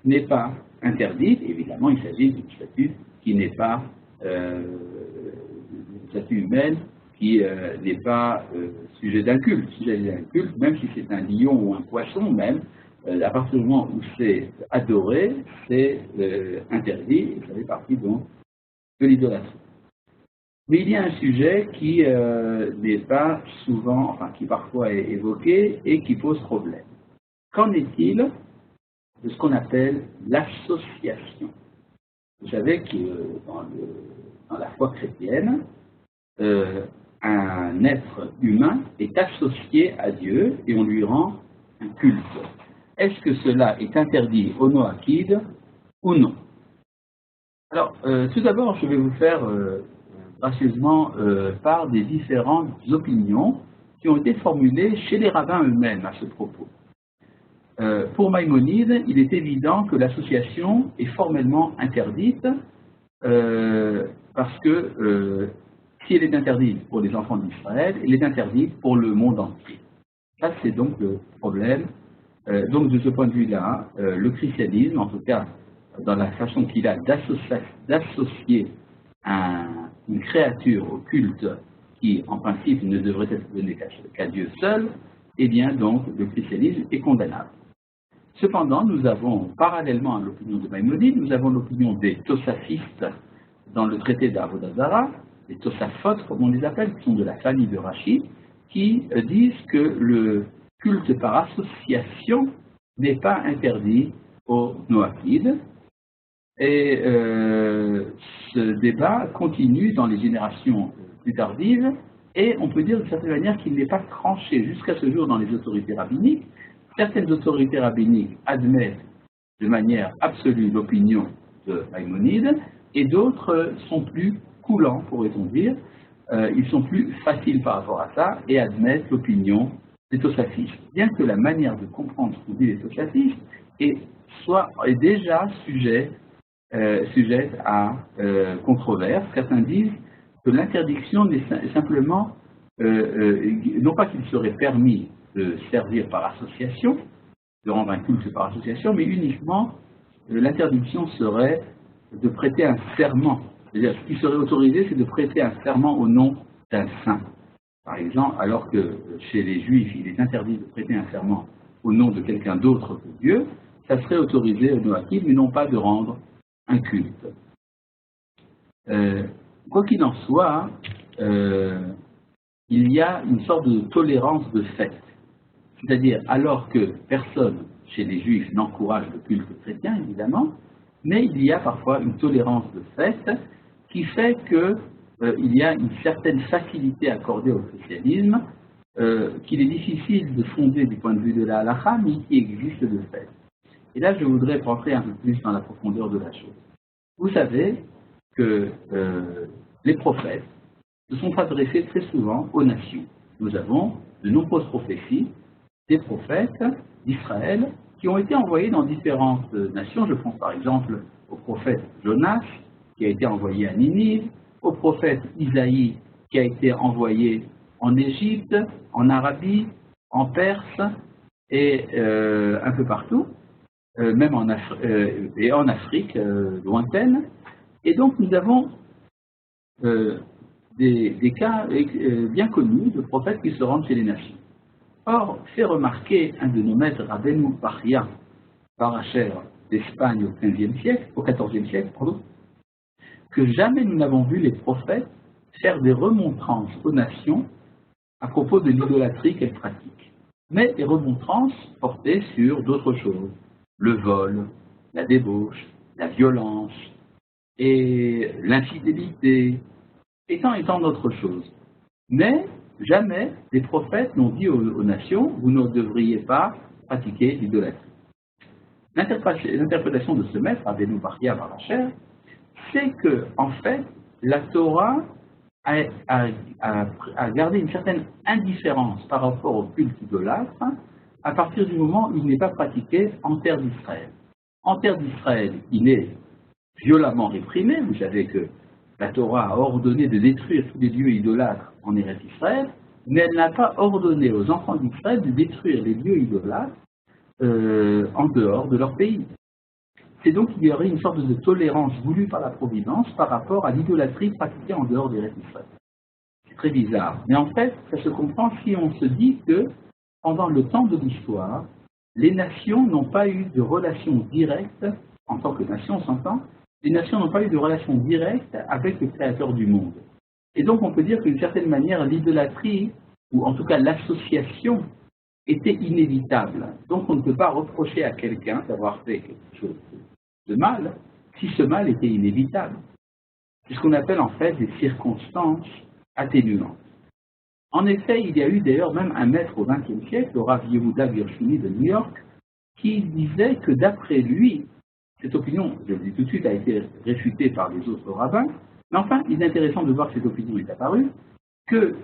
n'est pas interdite. Évidemment, il s'agit d'une statue qui n'est pas une statue humaine qui n'est pas sujet d'un culte. Sujet d'un culte, même si c'est un lion ou un poisson même, à partir du moment où c'est adoré, c'est interdit, et ça fait partie donc de l'idolâtrie. Mais il y a un sujet qui n'est pas souvent, enfin qui parfois est évoqué et qui pose problème. Qu'en est-il de ce qu'on appelle l'association? Vous savez que dans la foi chrétienne, un être humain est associé à Dieu et on lui rend un culte. Est-ce que cela est interdit au Noachide ou non? Alors, tout d'abord, je vais vous faire gracieusement par des différentes opinions qui ont été formulées chez les rabbins eux-mêmes à ce propos. Pour Maïmonide, il est évident que l'association est formellement interdite parce que si elle est interdite pour les enfants d'Israël, elle est interdite pour le monde entier. Ça, c'est donc le problème. Donc, de ce point de vue-là, le christianisme, en tout cas, dans la façon qu'il a d'associer une créature au culte qui, en principe, ne devrait être donné qu'à Dieu seul, eh bien, donc, le christianisme est condamnable. Cependant, nous avons, parallèlement à l'opinion de Maïmonide, nous avons l'opinion des tosafistes dans le traité d'Avodah Zarah, les tosafot, comme on les appelle, qui sont de la famille de Rashi, qui disent que le culte par association n'est pas interdit aux Noachides. Et ce débat continue dans les générations plus tardives, et on peut dire d'une certaine manière qu'il n'est pas tranché jusqu'à ce jour dans les autorités rabbiniques. Certaines autorités rabbiniques admettent de manière absolue l'opinion de Maïmonide, et d'autres sont plus coulants, pourrait-on dire. Ils sont plus faciles par rapport à ça et admettent l'opinion des tosafistes. Bien que la manière de comprendre ce qu'on dit les tosafistes est déjà sujette à controverse. Certains disent que l'interdiction n'est simplement, non pas qu'il serait permis de servir par association, de rendre un culte par association, mais uniquement l'interdiction serait de prêter un serment. C'est-à-dire, ce qui serait autorisé, c'est de prêter un serment au nom d'un saint. Par exemple, alors que chez les Juifs, il est interdit de prêter un serment au nom de quelqu'un d'autre que Dieu, ça serait autorisé au Noachid, mais non pas de rendre un culte. Quoi qu'il en soit, il y a une sorte de tolérance de fait. C'est-à-dire, alors que personne chez les Juifs n'encourage le culte chrétien, évidemment, mais il y a parfois une tolérance de fait qui fait qu'il y a une certaine facilité accordée au christianisme qu'il est difficile de fonder du point de vue de la halakha, mais qui existe de fait. Et là, je voudrais rentrer un peu plus dans la profondeur de la chose. Vous savez que les prophètes se sont adressés très souvent aux nations. Nous avons de nombreuses prophéties des prophètes d'Israël qui ont été envoyés dans différentes nations. Je pense par exemple au prophète Jonas, qui a été envoyé à Ninive, au prophète Isaïe, qui a été envoyé en Égypte, en Arabie, en Perse et un peu partout, même en Afrique lointaine. Et donc nous avons des cas bien connus de prophètes qui se rendent chez les nations. Or, fait remarquer un de nos maîtres, Rabbeinu Bachya, Baracher d'Espagne au XIVe siècle, que jamais nous n'avons vu les prophètes faire des remontrances aux nations à propos de l'idolâtrie qu'elles pratiquent. Mais les remontrances portaient sur d'autres choses, le vol, la débauche, la violence et l'infidélité, et tant d'autres choses. Mais jamais les prophètes n'ont dit aux nations, vous ne devriez pas pratiquer l'idolâtrie. L'interprétation de ce maître, Rabbeinu Bachya Baracher, c'est que, en fait, la Torah a gardé une certaine indifférence par rapport au culte idolâtre à partir du moment où il n'est pas pratiqué en terre d'Israël. En terre d'Israël, il est violemment réprimé. Vous savez que la Torah a ordonné de détruire tous les dieux idolâtres en Eretz Israël, mais elle n'a pas ordonné aux enfants d'Israël de détruire les dieux idolâtres en dehors de leur pays. C'est donc qu'il y aurait une sorte de tolérance voulue par la Providence par rapport à l'idolâtrie pratiquée en dehors d'Eretz Israël. C'est très bizarre. Mais en fait, ça se comprend si on se dit que pendant le temps de l'histoire, les nations n'ont pas eu de relation directe, en tant que nation, on s'entend, les nations n'ont pas eu de relation directe avec le Créateur du monde. Et donc on peut dire qu'une certaine manière, l'idolâtrie, ou en tout cas l'association, était inévitable. Donc on ne peut pas reprocher à quelqu'un d'avoir fait quelque chose de mal, si ce mal était inévitable. C'est ce qu'on appelle en fait des circonstances atténuantes. En effet, il y a eu d'ailleurs même un maître au XXe siècle, le Rav Yehuda Gershuni de New York, qui disait que d'après lui, cette opinion, je le dis tout de suite, a été réfutée par les autres rabbins, Mais enfin, il est intéressant de voir que cette opinion est apparue, que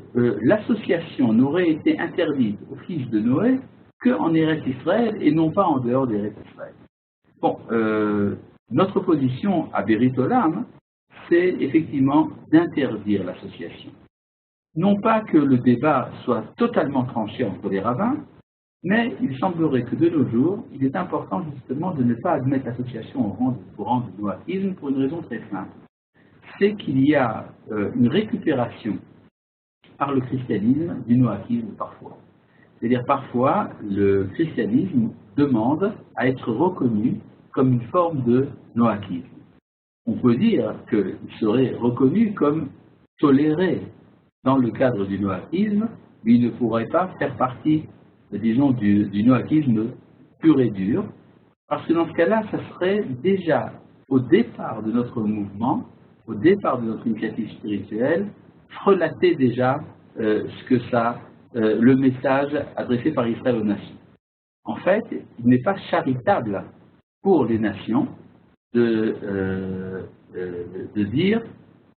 l'association n'aurait été interdite aux fils de Noé qu'en Eretz Israël et non pas en dehors d'Eretz Israël. Bon, notre position à Berit Olam, c'est effectivement d'interdire l'association. Non pas que le débat soit totalement tranché entre les rabbins, mais il semblerait que de nos jours, il est important justement de ne pas admettre l'association au rang du noahisme pour une raison très simple. C'est qu'il y a une récupération par le christianisme du noahisme parfois. C'est-à-dire parfois, le christianisme demande à être reconnu comme une forme de noahisme. On peut dire qu'il serait reconnu comme toléré dans le cadre du noahisme, mais il ne pourrait pas faire partie, disons, du noahisme pur et dur, parce que dans ce cas-là, ça serait déjà au départ de notre mouvement, au départ de notre initiative spirituelle, relater déjà ce que ça, le message adressé par Israël aux nations. En fait, il n'est pas charitable pour les nations de dire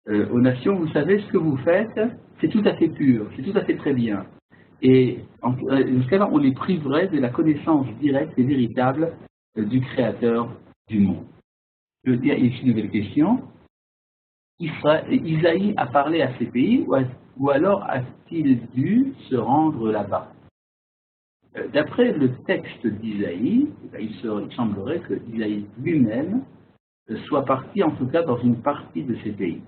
aux nations, vous savez, ce que vous faites, c'est tout à fait pur, c'est tout à fait très bien. Et jusqu'à là, on les priverait de la connaissance directe et véritable du Créateur du monde. Je veux dire ici une nouvelle question. Isaïe a parlé à ces pays ou alors a-t-il dû se rendre là-bas? D'après le texte d'Isaïe, il semblerait que Isaïe lui-même soit parti en tout cas dans une partie de ces pays.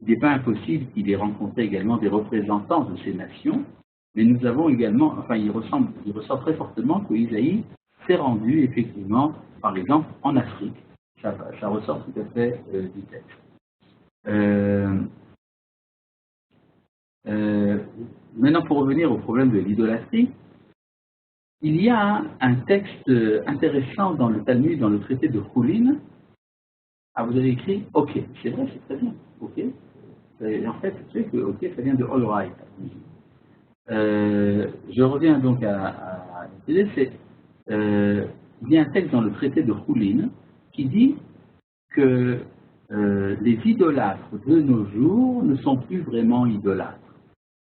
Il n'est pas impossible qu'il ait rencontré également des représentants de ces nations, mais nous avons également, enfin il ressort très fortement que Isaïe s'est rendu effectivement, par exemple, en Afrique. Ça ressort tout à fait du texte. Maintenant, pour revenir au problème de l'idolâtrie, il y a un texte intéressant dans le Talmud, dans le traité de Choulin. Ah, vous avez écrit « Ok », c'est vrai, c'est très bien, « Ok ». En fait, vous savez que « Ok », ça vient de « All right ». Je reviens donc à l'idée, il y a un texte dans le traité de Choulin qui dit que les idolâtres de nos jours ne sont plus vraiment idolâtres.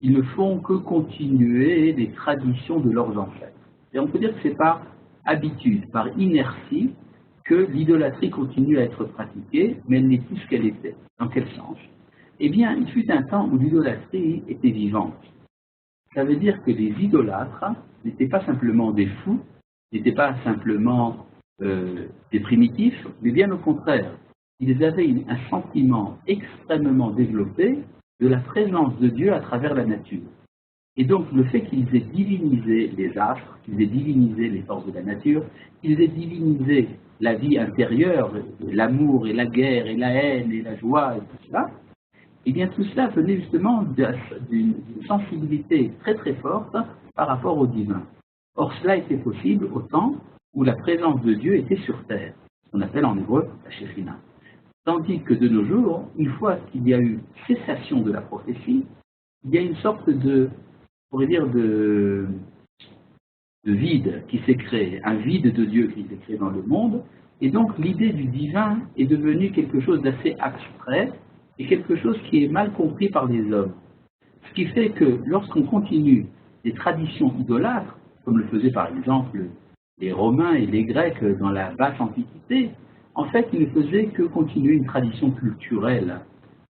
Ils ne font que continuer les traditions de leurs ancêtres. Et on peut dire que c'est par habitude, par inertie, que l'idolâtrie continue à être pratiquée, mais elle n'est plus ce qu'elle était. Dans quel sens? Eh bien, il fut un temps où l'idolâtrie était vivante. Ça veut dire que les idolâtres n'étaient pas simplement des fous, n'étaient pas simplement des primitifs, mais bien au contraire. Ils avaient un sentiment extrêmement développé de la présence de Dieu à travers la nature. Et donc le fait qu'ils aient divinisé les astres, qu'ils aient divinisé les forces de la nature, qu'ils aient divinisé la vie intérieure, l'amour et la guerre et la haine et la joie et tout cela, eh bien tout cela venait justement d'une sensibilité très très forte par rapport au divin. Or cela était possible au temps où la présence de Dieu était sur terre, ce qu'on appelle en hébreu la Shekhinah. Tandis que de nos jours, une fois qu'il y a eu cessation de la prophétie, il y a une sorte de, on pourrait dire, de vide qui s'est créé, un vide de Dieu qui s'est créé dans le monde, et donc l'idée du divin est devenue quelque chose d'assez abstrait et quelque chose qui est mal compris par les hommes. Ce qui fait que lorsqu'on continue des traditions idolâtres, comme le faisaient par exemple les Romains et les Grecs dans la basse Antiquité, en fait, ils ne faisaient que continuer une tradition culturelle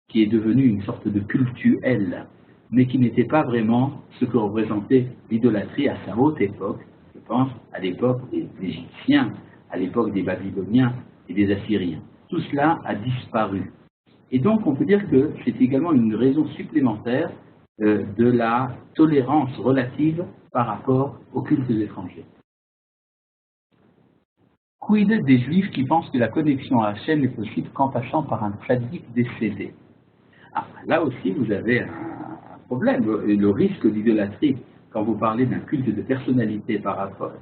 qui est devenue une sorte de cultuel, mais qui n'était pas vraiment ce que représentait l'idolâtrie à sa haute époque, je pense à l'époque des Égyptiens, à l'époque des Babyloniens et des Assyriens. Tout cela a disparu. Et donc, on peut dire que c'est également une raison supplémentaire de la tolérance relative par rapport aux cultes étrangers. Quid des Juifs qui pensent que la connexion à Hachem n'est possible qu'en passant par un tzaddik décédé? Ah, là aussi, vous avez un problème. Le risque d'idolâtrie, quand vous parlez d'un culte de personnalité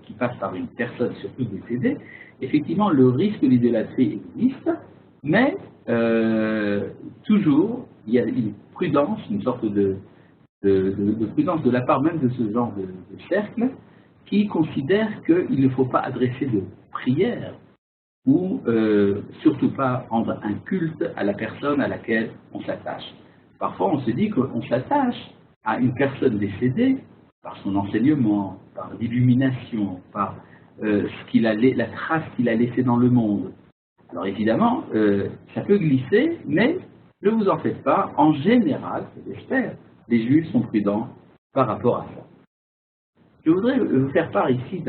qui passe par une personne surtout décédée, effectivement, le risque d'idolâtrie existe, mais toujours, il y a une prudence, une sorte de prudence de la part même de ce genre de cercle, qui considère qu'il ne faut pas adresser de prière ou surtout pas rendre un culte à la personne à laquelle on s'attache. Parfois, on se dit qu'on s'attache à une personne décédée par son enseignement, par l'illumination, par la trace qu'il a laissée dans le monde. Alors évidemment, ça peut glisser, mais ne vous en faites pas. En général, j'espère, les Juifs sont prudents par rapport à ça. Je voudrais vous faire part ici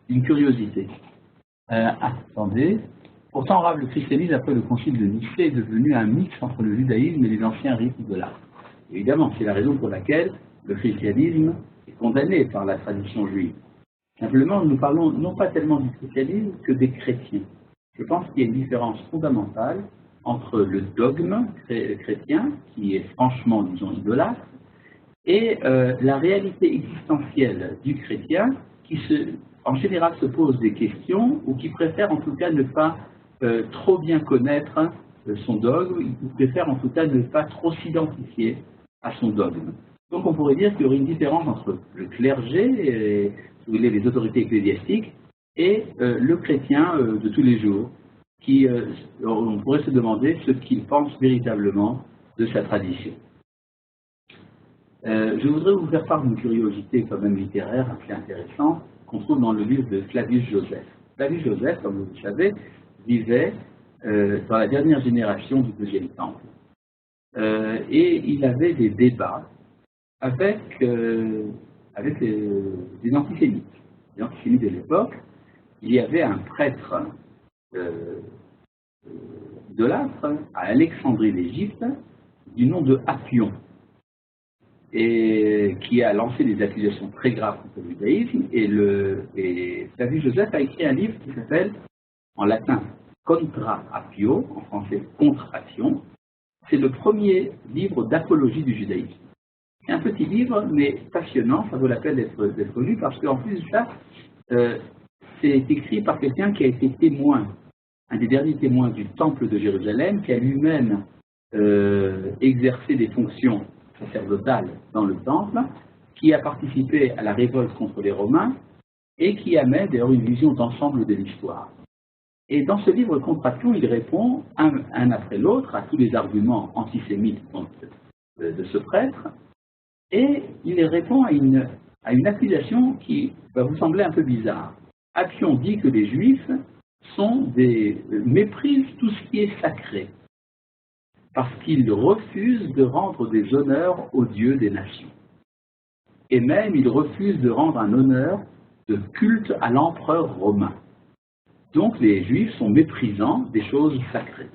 d'une curiosité. Attendez. Pourtant, Rav, le christianisme, après le concile de Nicée, est devenu un mix entre le judaïsme et les anciens rites idolâtres. Évidemment, c'est la raison pour laquelle le christianisme est condamné par la tradition juive. Simplement, nous parlons non pas tellement du christianisme que des chrétiens. Je pense qu'il y a une différence fondamentale entre le dogme chrétien, qui est franchement, disons, idolâtre, et la réalité existentielle du chrétien, qui en général se pose des questions, ou qui préfère en tout cas ne pas trop bien connaître son dogme, ou préfère en tout cas ne pas trop s'identifier à son dogme. Donc on pourrait dire qu'il y aurait une différence entre le clergé, et, si vous voulez, les autorités ecclésiastiques, et le chrétien de tous les jours, qui, on pourrait se demander ce qu'il pense véritablement de sa tradition. Je voudrais vous faire part d'une curiosité quand même littéraire assez intéressante qu'on trouve dans le livre de Flavius Joseph. Flavius Joseph, comme vous le savez, vivait dans la dernière génération du Deuxième Temple. Et il avait des débats avec des antisémites. Les antisémites de l'époque, il y avait un prêtre idolâtre à Alexandrie d'Égypte du nom de Appion, et qui a lancé des accusations très graves contre le judaïsme, et Flavius Joseph a écrit un livre qui s'appelle, en latin, Contra Appio, en français, Contre Appion. C'est le premier livre d'apologie du judaïsme. C'est un petit livre, mais passionnant, ça vaut la peine d'être lu, parce qu'en plus de ça, c'est écrit par quelqu'un qui a été témoin, un des derniers témoins du Temple de Jérusalem, qui a lui-même exercé des fonctions sacerdotale dans le temple, qui a participé à la révolte contre les Romains et qui amène d'ailleurs une vision d'ensemble de l'histoire. Et dans ce livre Contre Appion, il répond un après l'autre à tous les arguments antisémites de ce prêtre, et il répond à une accusation qui va vous sembler un peu bizarre. Appion dit que les Juifs méprisent tout ce qui est sacré, parce qu'ils refusent de rendre des honneurs aux dieux des nations. Et même, ils refusent de rendre un honneur de culte à l'empereur romain. Donc, les Juifs sont méprisants des choses sacrées.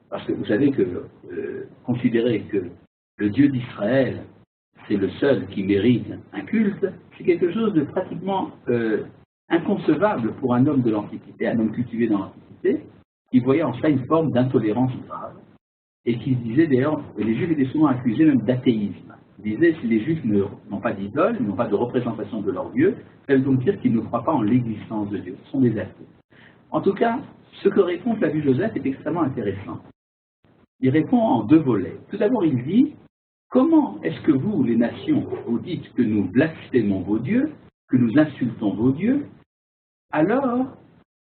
Parce que vous savez que considérer que le Dieu d'Israël, c'est le seul qui mérite un culte, c'est quelque chose de pratiquement inconcevable pour un homme de l'Antiquité, un homme cultivé dans l'Antiquité, qui voyait en cela une forme d'intolérance grave, et qui disait d'ailleurs, les Juifs étaient souvent accusés même d'athéisme. Ils disaient, si les Juifs n'ont pas d'idole, n'ont pas de représentation de leur Dieu, ça veut donc dire qu'ils ne croient pas en l'existence de Dieu, ce sont des athées. En tout cas, ce que répond Flavius Joseph est extrêmement intéressant. Il répond en deux volets. Tout d'abord, il dit, comment est-ce que vous, les nations, vous dites que nous blasphémons vos dieux, que nous insultons vos dieux, alors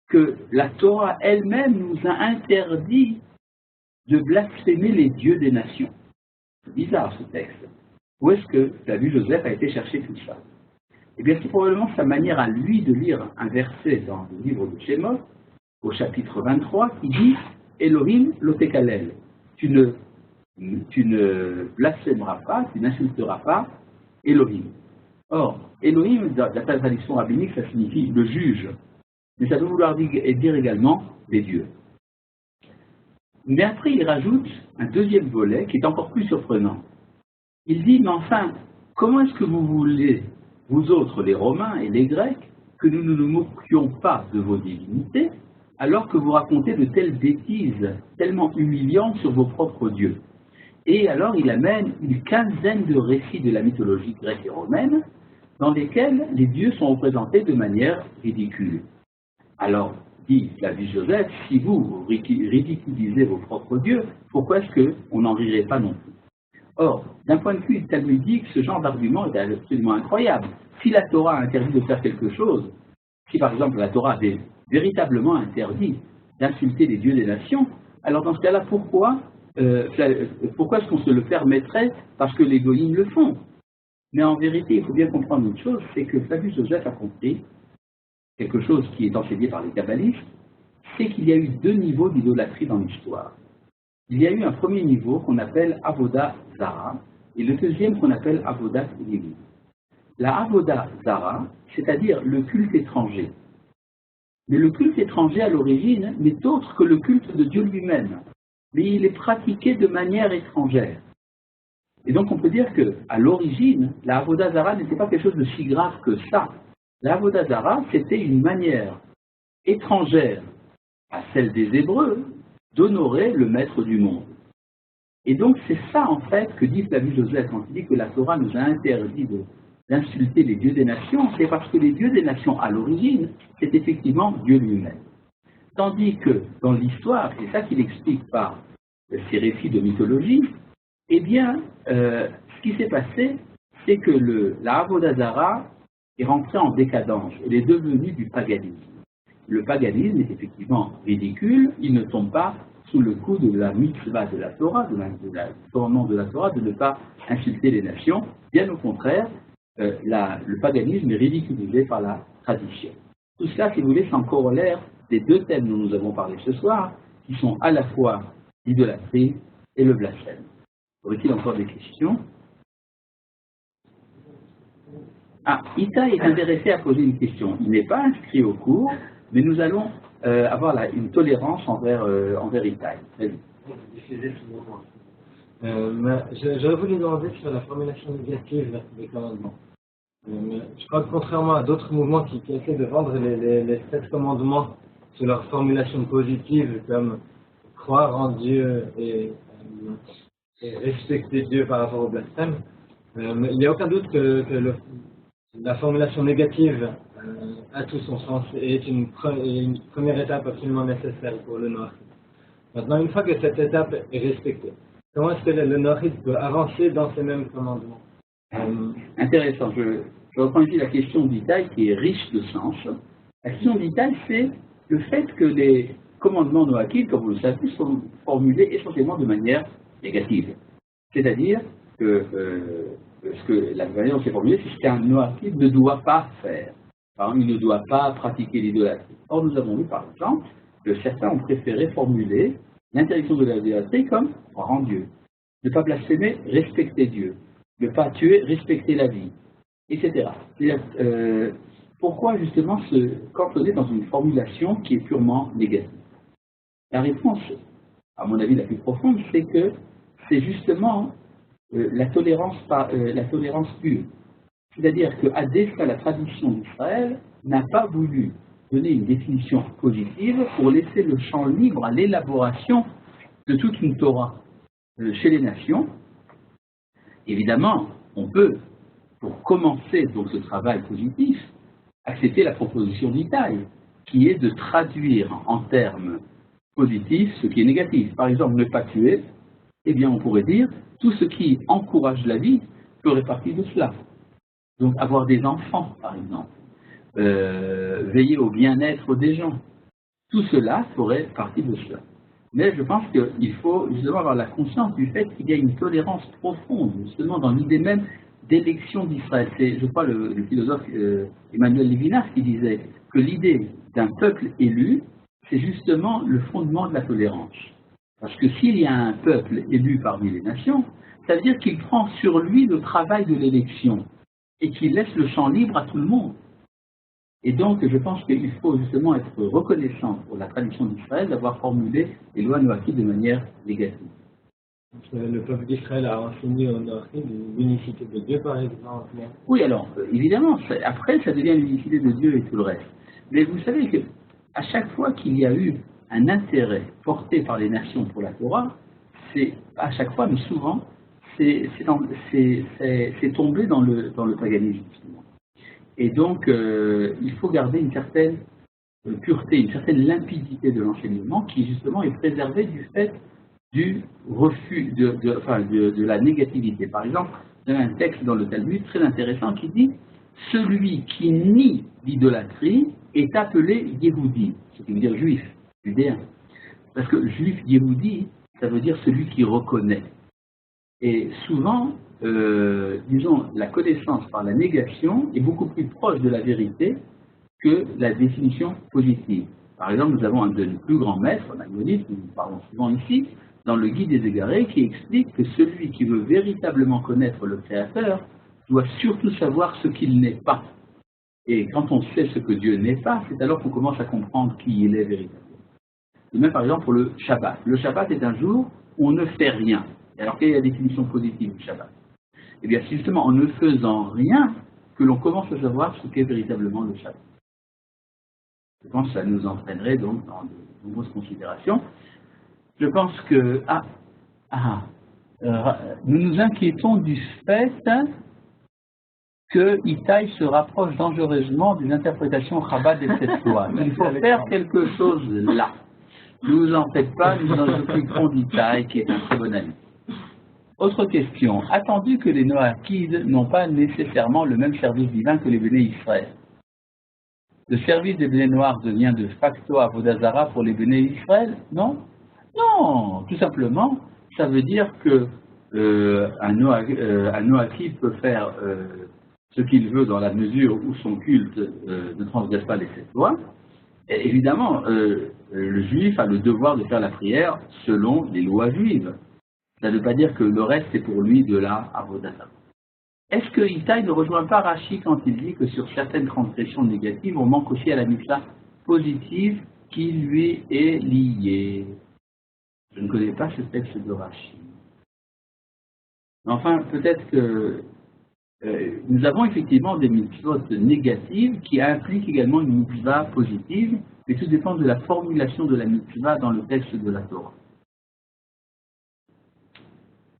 que la Torah elle-même nous a interdit de blasphémer les dieux des nations. C'est bizarre ce texte. Où est-ce que Flavius Joseph a été chercher tout ça? Eh bien, c'est probablement sa manière à lui de lire un verset dans le livre de Shemot, au chapitre 23, qui dit « Elohim lotekalel » tu ne blasphémeras pas, tu n'insulteras pas Elohim. Or, Elohim, dans la tradition rabbinique, ça signifie le juge, mais ça peut vouloir dire également les dieux. Mais après, il rajoute un deuxième volet qui est encore plus surprenant. Il dit, mais enfin, comment est-ce que vous voulez, vous autres, les Romains et les Grecs, que nous ne nous moquions pas de vos divinités, alors que vous racontez de telles bêtises tellement humiliantes sur vos propres dieux? Et alors, il amène une quinzaine de récits de la mythologie grecque et romaine, dans lesquels les dieux sont représentés de manière ridicule. Alors, dit Flavius Joseph, si vous ridiculisez vos propres dieux, pourquoi est-ce qu'on n'en rirait pas non plus? Or, d'un point de vue talmudique, ce genre d'argument est absolument incroyable. Si la Torah a interdit de faire quelque chose, si par exemple la Torah avait véritablement interdit d'insulter les dieux des nations, alors dans ce cas-là, pourquoi est-ce qu'on se le permettrait parce que les goïms le font? Mais en vérité, il faut bien comprendre une chose, c'est que Flavius Joseph a compris quelque chose qui est enseigné par les kabbalistes, c'est qu'il y a eu deux niveaux d'idolâtrie dans l'histoire. Il y a eu un premier niveau qu'on appelle Avoda Zara, et le deuxième qu'on appelle Avodat Elohim. La Avoda Zara, c'est-à-dire le culte étranger. Mais le culte étranger, à l'origine, n'est autre que le culte de Dieu lui-même. Mais il est pratiqué de manière étrangère. Et donc on peut dire qu'à l'origine, la Avoda Zara n'était pas quelque chose de si grave que ça. La Avoda Zara, c'était une manière étrangère à celle des Hébreux d'honorer le maître du monde. Et donc c'est ça en fait que dit Flavius Joseph quand il dit que la Torah nous a interdit d'insulter les dieux des nations, c'est parce que les dieux des nations à l'origine, c'est effectivement Dieu lui-même. Tandis que dans l'histoire, c'est ça qu'il explique par ces récits de mythologie, eh bien, ce qui s'est passé, c'est que la Avoda Zara est rentrée en décadence, elle est devenue du paganisme. Le paganisme est effectivement ridicule, il ne tombe pas sous le coup de la mitzvah de la Torah, du commandement de la Torah, de ne pas insulter les nations. Bien au contraire, le paganisme est ridiculisé par la tradition. Tout cela, si vous voulez, c'est en corollaire des deux thèmes dont nous avons parlé ce soir, qui sont à la fois l'idolâtrie et le blasphème. Aurait-il encore des questions? Ah, Ita est intéressé à poser une question. Il n'est pas inscrit au cours, mais nous allons avoir une tolérance envers Ita. J'aurais voulu demander sur la formulation négative des commandements. Je crois que contrairement à d'autres mouvements qui essaient de vendre les 7 commandements sur leur formulation positive, comme croire en Dieu et respecter Dieu par rapport au blasphème, il n'y a aucun doute que la formulation négative a tout son sens et est une première étape absolument nécessaire pour le noachide. Maintenant, une fois que cette étape est respectée, comment est-ce que le noachide peut avancer dans ces mêmes commandements? Intéressant. Je reprends ici la question d'Itaï qui est riche de sens. La question d'Itaï, c'est le fait que les commandements noachides, comme vous le savez, sont formulés essentiellement de manière négative. C'est-à-dire que ce que la manière dont c'est formulé, c'est ce qu'un noachide ne doit pas faire. Par exemple, il ne doit pas pratiquer l'idolâtrie. Or, nous avons vu, par exemple, que certains ont préféré formuler l'interdiction de l'idolâtrie comme croire en Dieu. Ne pas blasphémer, respecter Dieu. Ne pas tuer, respecter la vie, etc. Pourquoi justement se cantonner dans une formulation qui est purement négative? La réponse, à mon avis la plus profonde, c'est que c'est justement la tolérance pure. C'est-à-dire qu'à dessein, la tradition d'Israël n'a pas voulu donner une définition positive pour laisser le champ libre à l'élaboration de toute une Torah chez les nations. Évidemment, on peut, pour commencer donc ce travail positif, accepter la proposition d'Itaï, qui est de traduire en termes positifs ce qui est négatif. Par exemple, ne pas tuer, eh bien on pourrait dire, tout ce qui encourage la vie ferait partie de cela. Donc avoir des enfants, par exemple, veiller au bien-être des gens, tout cela ferait partie de cela. Mais je pense qu'il faut justement avoir la conscience du fait qu'il y a une tolérance profonde, justement, dans l'idée même d'élection d'Israël. C'est, je crois, le philosophe Emmanuel Levinas qui disait que l'idée d'un peuple élu, c'est justement le fondement de la tolérance. Parce que s'il y a un peuple élu parmi les nations, ça veut dire qu'il prend sur lui le travail de l'élection et qu'il laisse le champ libre à tout le monde. Et donc, je pense qu'il faut justement être reconnaissant pour la tradition d'Israël d'avoir formulé les lois noachides de manière négative. Le peuple d'Israël a enseigné au noachide l'unicité de Dieu, par exemple. Oui, alors, évidemment, après, ça devient l'unicité de Dieu et tout le reste. Mais vous savez qu'à chaque fois qu'il y a eu un intérêt porté par les nations pour la Torah, c'est à chaque fois, mais souvent, c'est tombé dans le paganisme, justement. Et donc, il faut garder une certaine pureté, une certaine limpidité de l'enseignement qui, justement, est préservée du fait du refus, de la négativité. Par exemple, il y a un texte dans le Talmud très intéressant qui dit « Celui qui nie l'idolâtrie est appelé Yehudi, ce qui veut dire juif, judéen. Parce que juif Yehudi, ça veut dire celui qui reconnaît. Et souvent, disons, la connaissance par la négation est beaucoup plus proche de la vérité que la définition positive. Par exemple, nous avons un de nos plus grands maîtres, Maïmonide, nous parlons souvent ici, dans le Guide des Égarés, qui explique que celui qui veut véritablement connaître le Créateur doit surtout savoir ce qu'il n'est pas. Et quand on sait ce que Dieu n'est pas, c'est alors qu'on commence à comprendre qui il est véritablement. Et même par exemple pour le Shabbat. Le Shabbat est un jour où on ne fait rien. Et alors quelle est la définition positive du Shabbat? Eh bien c'est justement en ne faisant rien que l'on commence à savoir ce qu'est véritablement le Shabbat. Je pense que ça nous entraînerait donc dans de nombreuses considérations. Je pense que nous nous inquiétons du fait que Itaï se rapproche dangereusement d'une interprétation Chabad de cette loi. Il faut faire quelque chose là. Ne vous en faites pas, nous nous occuperons d'Itaï, qui est un très bon ami. Autre question. Attendu que les Noachides n'ont pas nécessairement le même service divin que les Béné Israël, le service des Béné Noirs devient de facto Avodazara pour les Béné Israël? Non. Non, tout simplement, ça veut dire que un Noachide peut faire ce qu'il veut dans la mesure où son culte ne transgresse pas les 7 lois. Et évidemment, le juif a le devoir de faire la prière selon les lois juives. Ça ne veut pas dire que le reste est pour lui de la Avodazara. Est-ce que Itaï ne rejoint pas Rashi quand il dit que sur certaines transgressions négatives, on manque aussi à la mitzvah positive qui lui est liée? Je ne connais pas ce texte de Rashi. Enfin, peut-être que nous avons effectivement des mitzvot négatives qui impliquent également une mitzvah positive, mais tout dépend de la formulation de la mitzvah dans le texte de la Torah.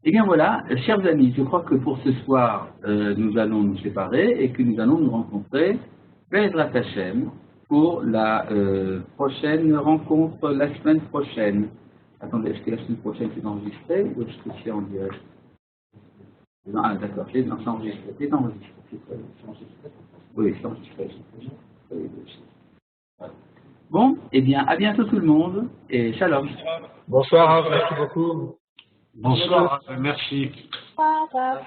Eh bien voilà, chers amis, je crois que pour ce soir, nous allons nous séparer et que nous allons nous rencontrer, Be'ezrat Hashem, pour la prochaine rencontre la semaine prochaine. Attendez, est-ce que la semaine prochaine c'est enregistré ou est-ce que c'est en direct? Ah d'accord, c'est enregistré. C'est enregistré. Oui, c'est enregistré. Bon, eh bien, à bientôt tout le monde et shalom. Bonsoir, merci beaucoup. Bonsoir, merci. Au revoir.